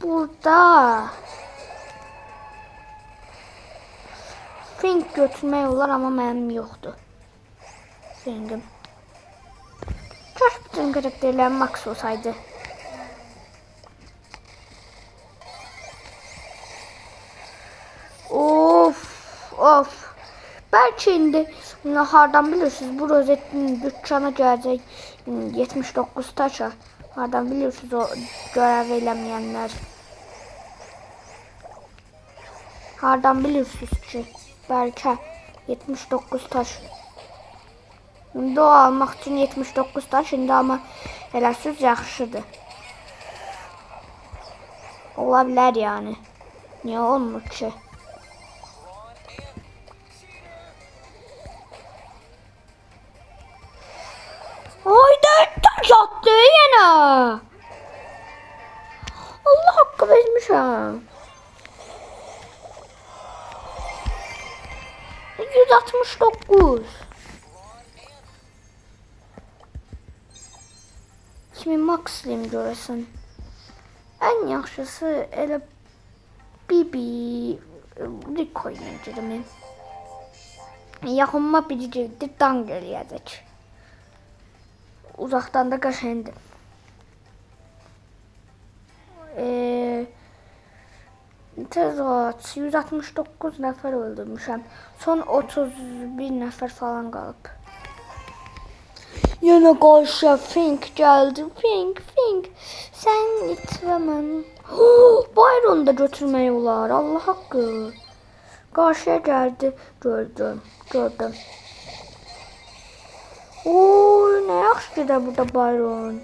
burada Frank götürmək olar, amma mənim yoxdur. Frank'im. Kaç bütün karakterler max olsaydı. Of. Belki indi hardan bilirsiniz bu rozetin dükkana gelecek 79 taşa. Hardan bilirsiniz o görev eləməyənlər. Hardan bilirsiniz ki belki 79 taş. İndi o almaq üçün 79 taş indi ama eləsiz yaxşıdır. Ola bilər yani. Niye olmur ki? Hayda taş attı yine. Allah hakkı vermişim. 169. Kimi maxlayım görəsən. Ən yaxşısı elə Bibi Rico ilə girməyim. Yaxınma biri girdi, dan gələyəcək. Uzaqdan da qəşəndir. Tez aç, 169 nəfər öldürmüşəm. Son 31 nəfər falan qalıb. Yenə qarşıya Frank gəldi. Frank. Sən itmə mən. Byron'u da götürmək olar. Allah haqqı. Qarşıya gəldi. Gördüm. Oy, nə yaxşı da burada Byron.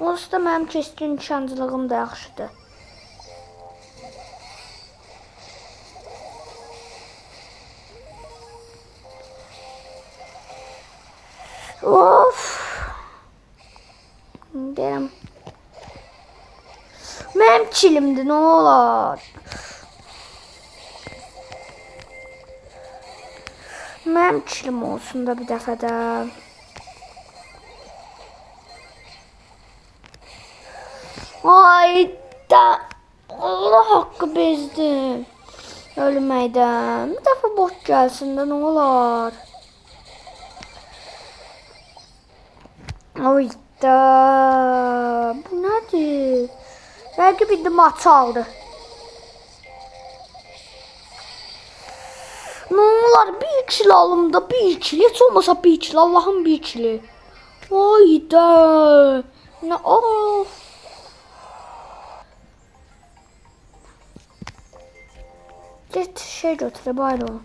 Onsuz da mənim keskin nişancılığım da yaxşıdır. Of. Deyirəm. Mənim kilimdir, nə olar? Mənim kilim olsun da bir dəfə də. Ayda. Allah haqqı bezdim. Ölməkdən. Bir dəfə boş gəlsin də, nə olar? Ayda. Bu nədir? Rəqib indi maçı aldı. Ne olar bir ikili alım da bir ikili. Hiç olmasa bir ikili. Allah'ım bir ikili. Hayda. Ne of. Git şey götür bari o.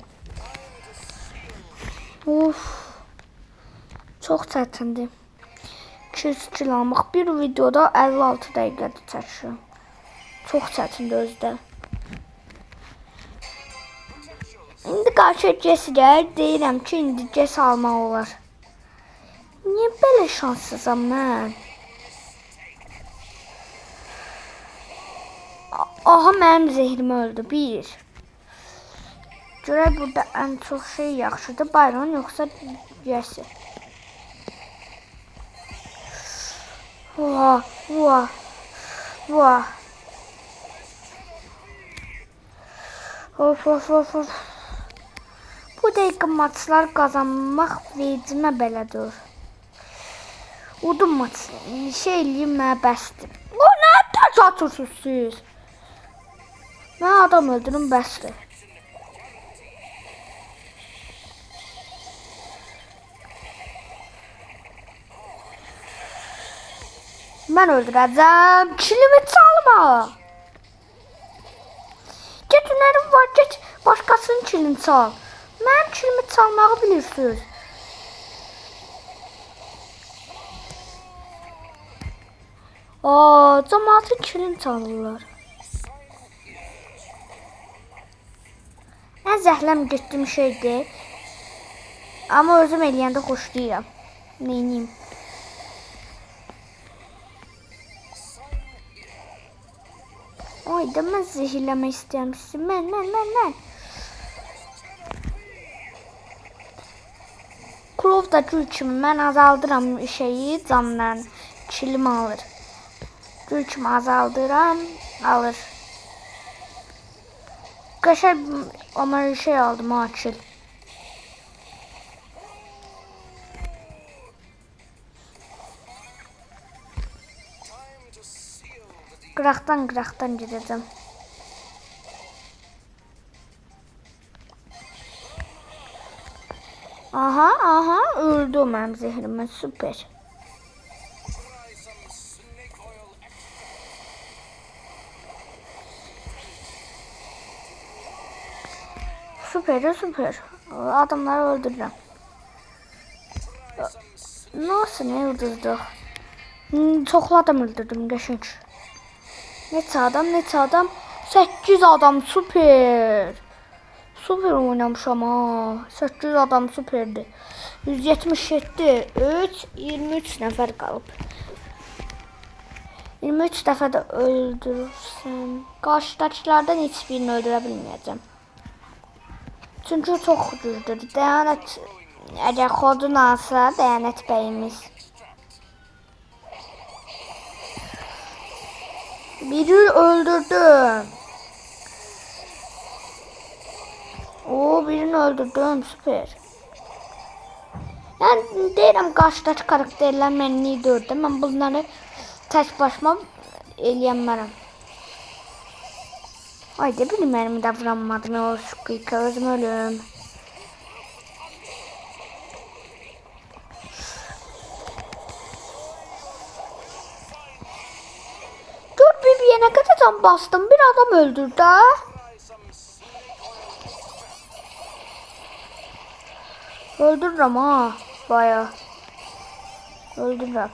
Of. Çok çətindir. 200 kilo almaq bir videoda 56 dəqiqədə çəkir. Çox çətindir özdə. İndi qarşı Jesse gəlir, deyirəm ki, indi Jesse almaq olar. Niyə belə şanssızam mən? Aha, mənim zehrim öldü. 1. Görək burada ən çox şey yaxşıdır. Byron yoxsa Jesse? Vah. Of. Bu dəqiqə maçlar qazanmaq vecimə belədir. Udum maçı şey eləyim mənə bəsdir. O nə tək atırsınız siz? Mən adam öldürüm bəsdir. Mən öldürəcəm. Kilimi çalma. Get hünərim var, get başqasının kilini çal. Mənim kilimi çalmağı bilirsiniz. Cəmaatın kilini çalırlar. Ən zəhləm getdiyim şeydir. Amma özüm eləyəndə xoşlayıram. Neyniyim? Ayda mən zehirləmək istəyirmişsin. Mən. Krov da gül kimi mən azaldıram şeyi candan. Kilim alır. Gül kimi azaldıram, alır. Qəşəng ama şey aldım açıl. Qıraqdan gedəcəm. Aha, öldü mənim zehrimə, süper. Süper. Adamları öldürürəm. Nasıl, ne öldürdük? Çoxlu adam öldürdüm, qəşəng. Neçə adam? 8 adam, süper. Süper oynamışam ha. 8 adam süperdi. 177, 23 nəfər qalıb. 23 dəfə də öldürürsəm, qarşıdakilərdən heç birini öldürə bilməyəcəm. Çünki çox güclüdür. Dəyanət, əgər kodun alsa, Dəyanət bəyimiz. Biri öldürdüm. Birini öldürdüm, süper. Yəni deyirəm, qarşıdakı karakterlər məni dördü. Mən bunları tək başıma eləyənmərəm. Ayda bir mərmi də vuramadım. O şüqqa özüm ölüm. Dur bir yenə ne kadar can bastım, bir adam öldürdü ha. Öldürürüm ha, bayağı. Öldürürüm.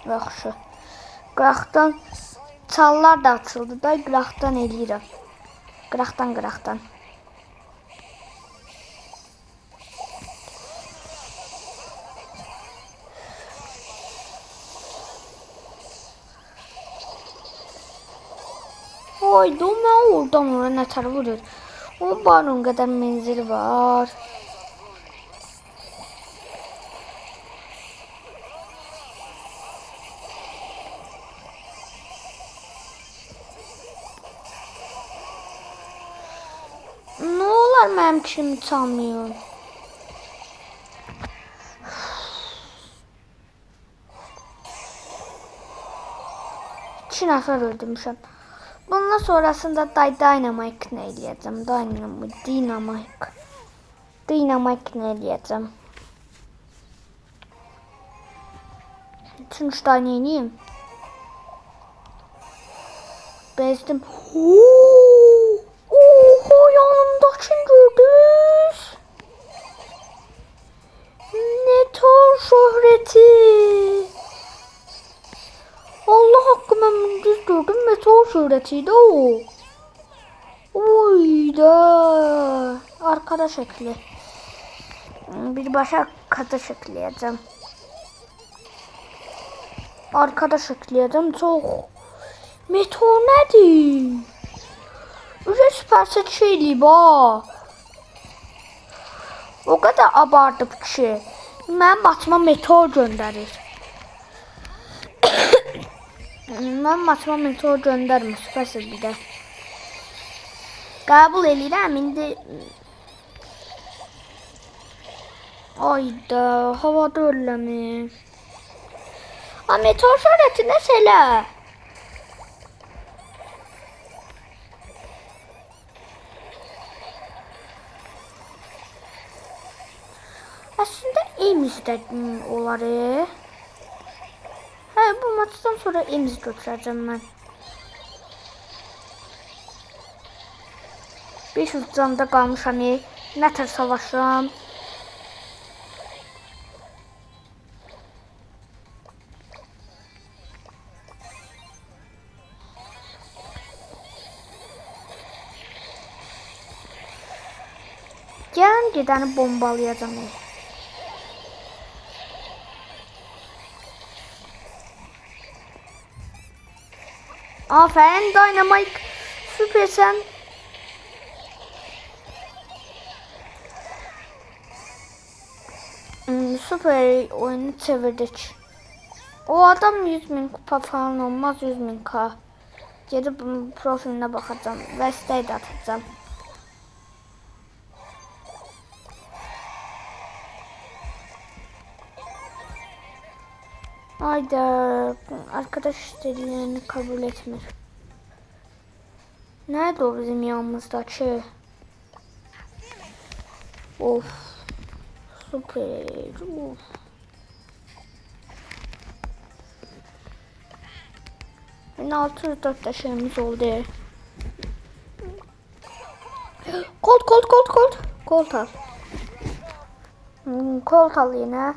Yaxşı. Qıraqdan çallar da açıldı da qıraqdan eləyirəm. Qıraqdan. Haydi o mən oradan oraya nətər vurur. O baron qədər menzili var. Ne olar mənim kimi çalmıyor. İki nəfər öldürmüşəm. Bundan sonrasında Dynamite ne eləyəcəm? Dynamite ne eləyəcəm? Üçüncü tane eləyim. Bezdim. Oha, yanımdakini gördünüz? Meteor şöhreti. Allah hakkı, ben düz gördüm, meteor şöhretiydi o. Oyda. Arkada şekli. Bir başa kata şekleyeceğim. Arkada şekleyeceğim. Çok. Meteor nedir? Öyle süperset şeyli ba. O kadar abartıp ki. Ben batma meteor gönderir. Ben batma meteor göndermir. Süperset bir de. Kabul eləyirəm indi. Ayda havada ölləmi. Meteor şöhreti nə sələ? Aslında emizdə olar. Hə, bu maçdan sonra emiz götürəcəm mən. 500 canında qalmışam. Nətər savaşıram. Gələn gedəni bombalayacam. Aferin Dynamite. Süpersen. Süper oyunu çevirdik. O adam 100.000 kupa falan olmaz, 100.000k. Gelip bunun profiline bakacağım. Ve siteyi de atacağım. Hayda, arkadaş istediğini kabul etmiyor. Nerede o bizim yanımızdaki? Of. Süper. Of. Yine 604 şeyimiz oldu. Colt al. Colt al yine.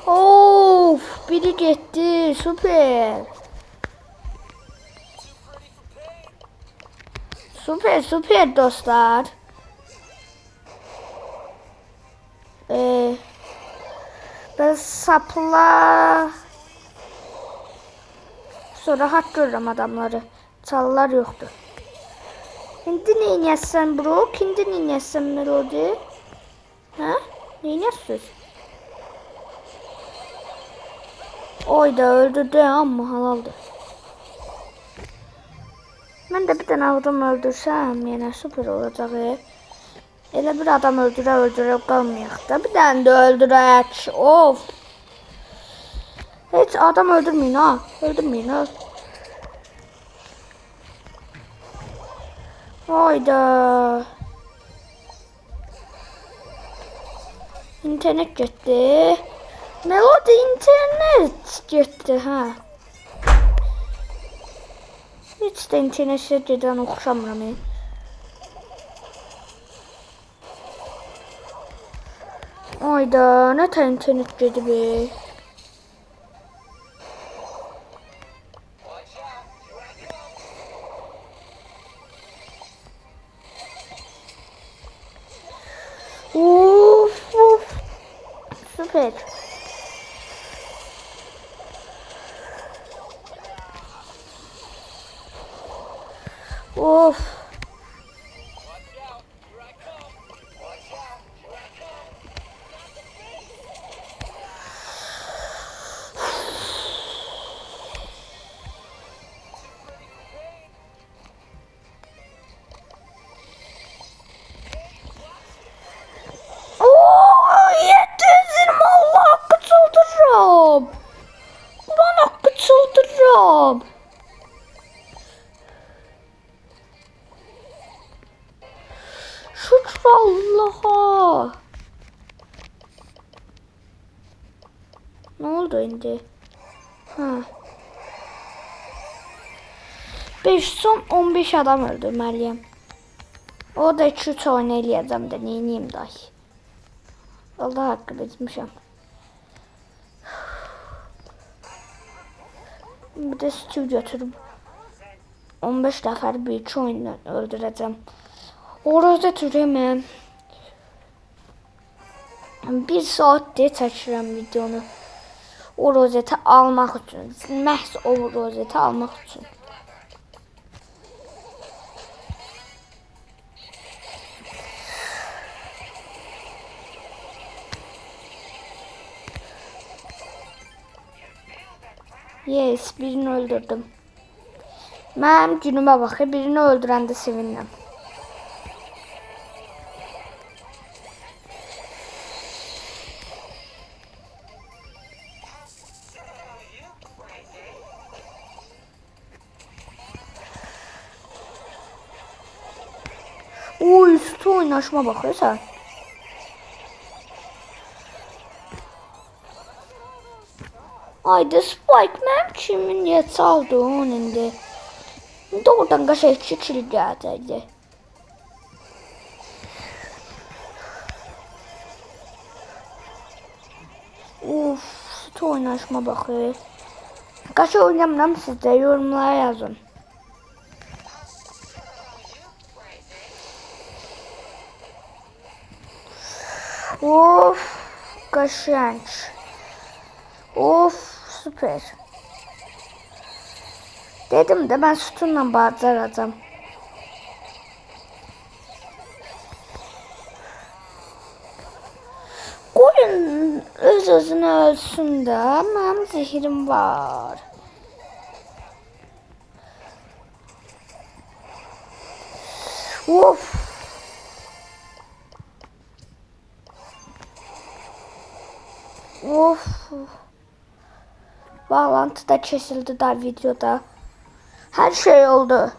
Of, biri gitti, süper. Süper dostlar. Ben sapla sonra hak görürüm adamları. Çalılar yoktu. Şimdi ne inersen bro? Şimdi ne inersen Melody? Ha? Ne inersin? Oyda öldürdü ama halaldı. Ben de bir tane adam öldürsem yine süper olacak. Elə bir adam öldüre kalmayacak da bir tane de öldürək. Of. Hiç adam öldürmeyin ha. Öldürmeyin ha. Hayda. İnternet gitti. Ne oldu, internet gitti ha. Hiç de internete giden oxşamıram. Hayda, ne tane internet gedi be. Of of. Süper. Of. Yetizim, Allah hakkı çıldırırım. Ulan hakkı çıldırırım. Şükür Allah'a. Ne oldu indi? Ha. 5 son 15 adam öldürmeliyim. O da 3 oynayacağım da neyiniyim dahi. Allah hakkı etmişim. Bir de Steve götürüp 15 defa bir 3 oyunu öldüreceğim. Orada türemem. Bir saatdir çəkirəm videonu. O rozeti almaq üçün. Məhz o rozeti almaq üçün. Yes, birini öldürdüm. Mənim günümə bax, birini öldürəndə sevindim. Oy, üstü oynaşma bakıyorsan. Haydi Spike, mənim kimin niyə çaldı onun indi. İndi oradan qaşa 2 kill gələcəkdi. Of, üstü oynaşma bakıyor. Qaşa oynamıram, siz də yorumlara yazın. Of, qaşanç. Of, süper. Dedim de ben sütunla bağıracağım. Koyun öz-özünə ölsün də, mənim zehrim var. Of. Of. Bağlantı da kesildi da videoda. Her şey oldu.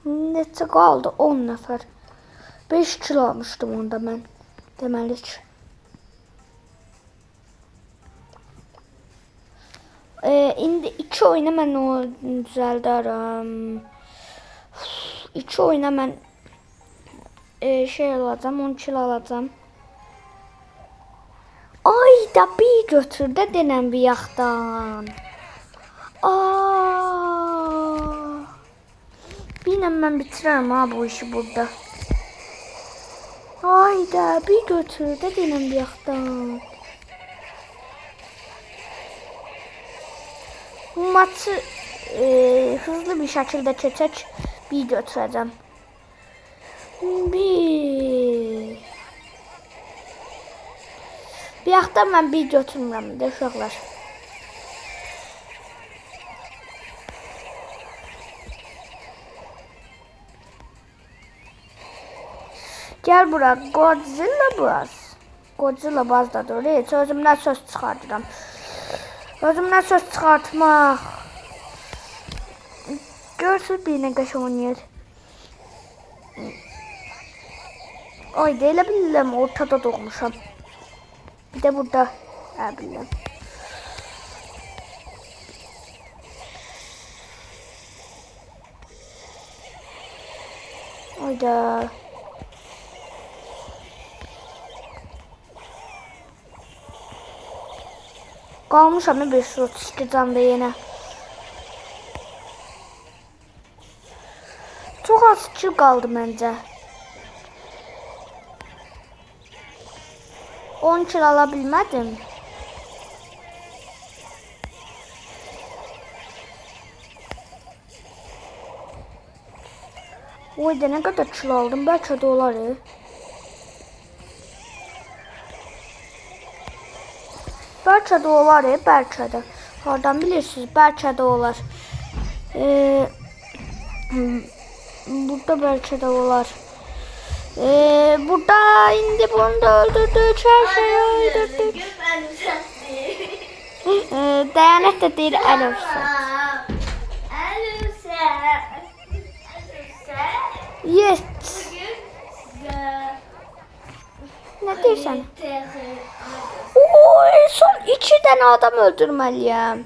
Neçə qaldı? 10 nəfər. 5 kilo almışdım onda mən. Deməli ki. İndi 2 oyuna mən o düzəldərəm. 2 oyuna mən şey alacağım, 10 kilo alacağım. Ay da bir götür de denən bir yaxdan. Yine ben bitirəm ha bu işi burada. Ay da bir götür de denən bir yaxdan. Bu maçı hızlı bir şekilde keçək, bir götürəcəm. Bir yaxdan mən bir götürmürəm də uşaqlar. Gel bura, Godzilla bura. Godzilla bazdadır. Heç özümdən söz çıxardıram. Özümdən söz çıxartmaq. Görsünüz bir nə qəşəng oynayır. Ay da elə bilirəm ortada doğmuşam. Bir də burada bilirəm. Ay da. Qalmışam 532 canda yenə. Çox az kill qaldı məncə. 10 kill ala bilmədim. Oy da nə qədər kill aldım. Bəlkə də olar. Bəlkə də olar, bəlkə də. Hardan bilirsiniz? Bəlkə də olar. Burada bəlkə də olar. Burada indi bunu da öldürdük. Her şeyi öldürdük. Dayanət da deyir Əlövsət. Yes. Ne deyirsən? Oy, son 2 dənə adam öldürməliyəm.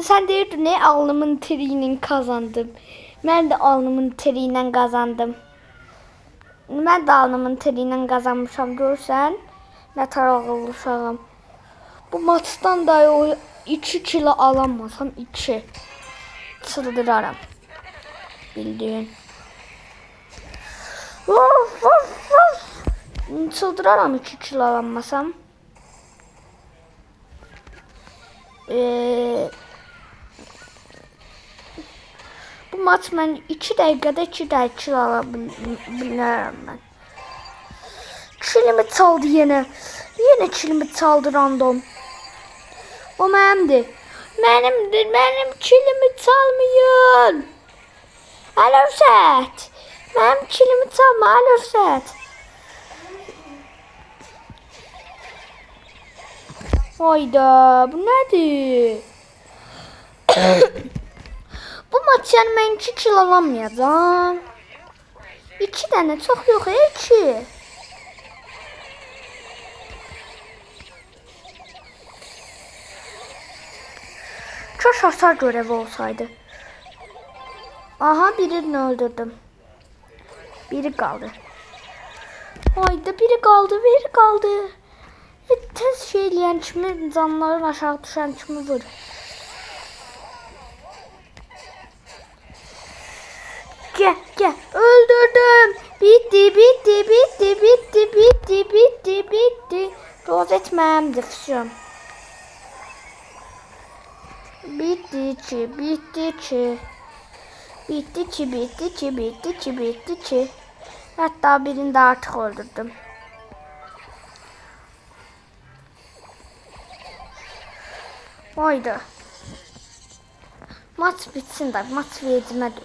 Sən deyirdin ne alnımın teriyle kazandım. Ben de alnımın teriyle kazandım. Ben de alnımın teriyle kazanmışam görsən. Ne tarağılı uşağım. Bu maçdan da o 2 kilo alamasam 2. Çıldıraram. Bildiğin. Çıldıraram 2 kilo alamasam. Bu maç mən 2 dəqiqədə 2 kilo ala bilərəm mən. Kilimi çaldı yenə. Yenə kilimi çaldı random. O mənimdir. Mənim kilimi çalmayın. Əlövsət. Mənim kilimi çalma Əlövsət. Hayda, bu nədir? Bu maç yəni mən 2 kilo alamayacağam. 2 dənə çox yox, 2. Kaş hasar görevi olsaydı. Aha, birini öldürdüm. Biri kaldı. Hayda, biri kaldı. Tez şeyleyen kimi canların aşağı düşen kimi vur. Gel. Öldürdüm. Bitti. Doz etmem difsiyom. Bitti çi. Hatta birini de artık öldürdüm. Haydi. Maç bitsin de maç vericime dur.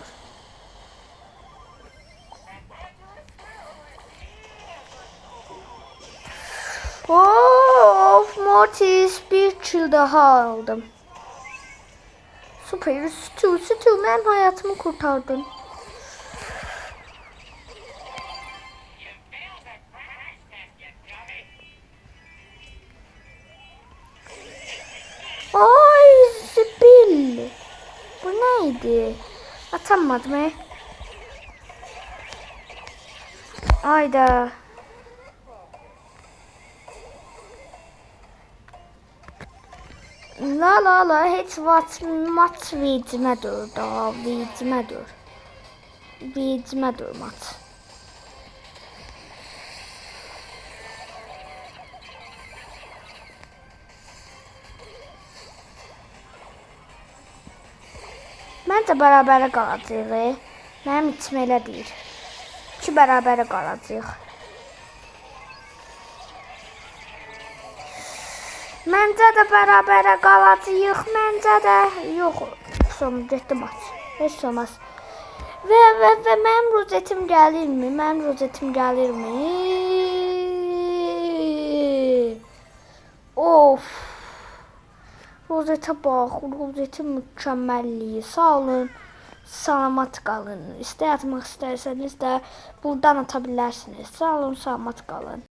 Of, Mortis bir kill daha aldım. Süper. Stu benim hayatımı kurtardın. Ay Zibil. Bu neydi? Atamadım. Ayda. La heç maç vecimə dur da, vecimə dur maç. Məncə bərabərə qalacaq. Mənim içim elə deyir. 2 bərabərə qalacaq. Məncə də bərabərə qalacaq. Məncə də yox. Son getdi maç. Heç olmaz. Və mənim rozetim gəlirmi? Mənim rozetim gəlirmi? Of. Rozete bax, rozetin mükəmməlliyi. Sağ olun. Salamat qalın. İstər atmaq istərsəniz də buradan ata bilərsiniz. Sağ olun, salamat qalın.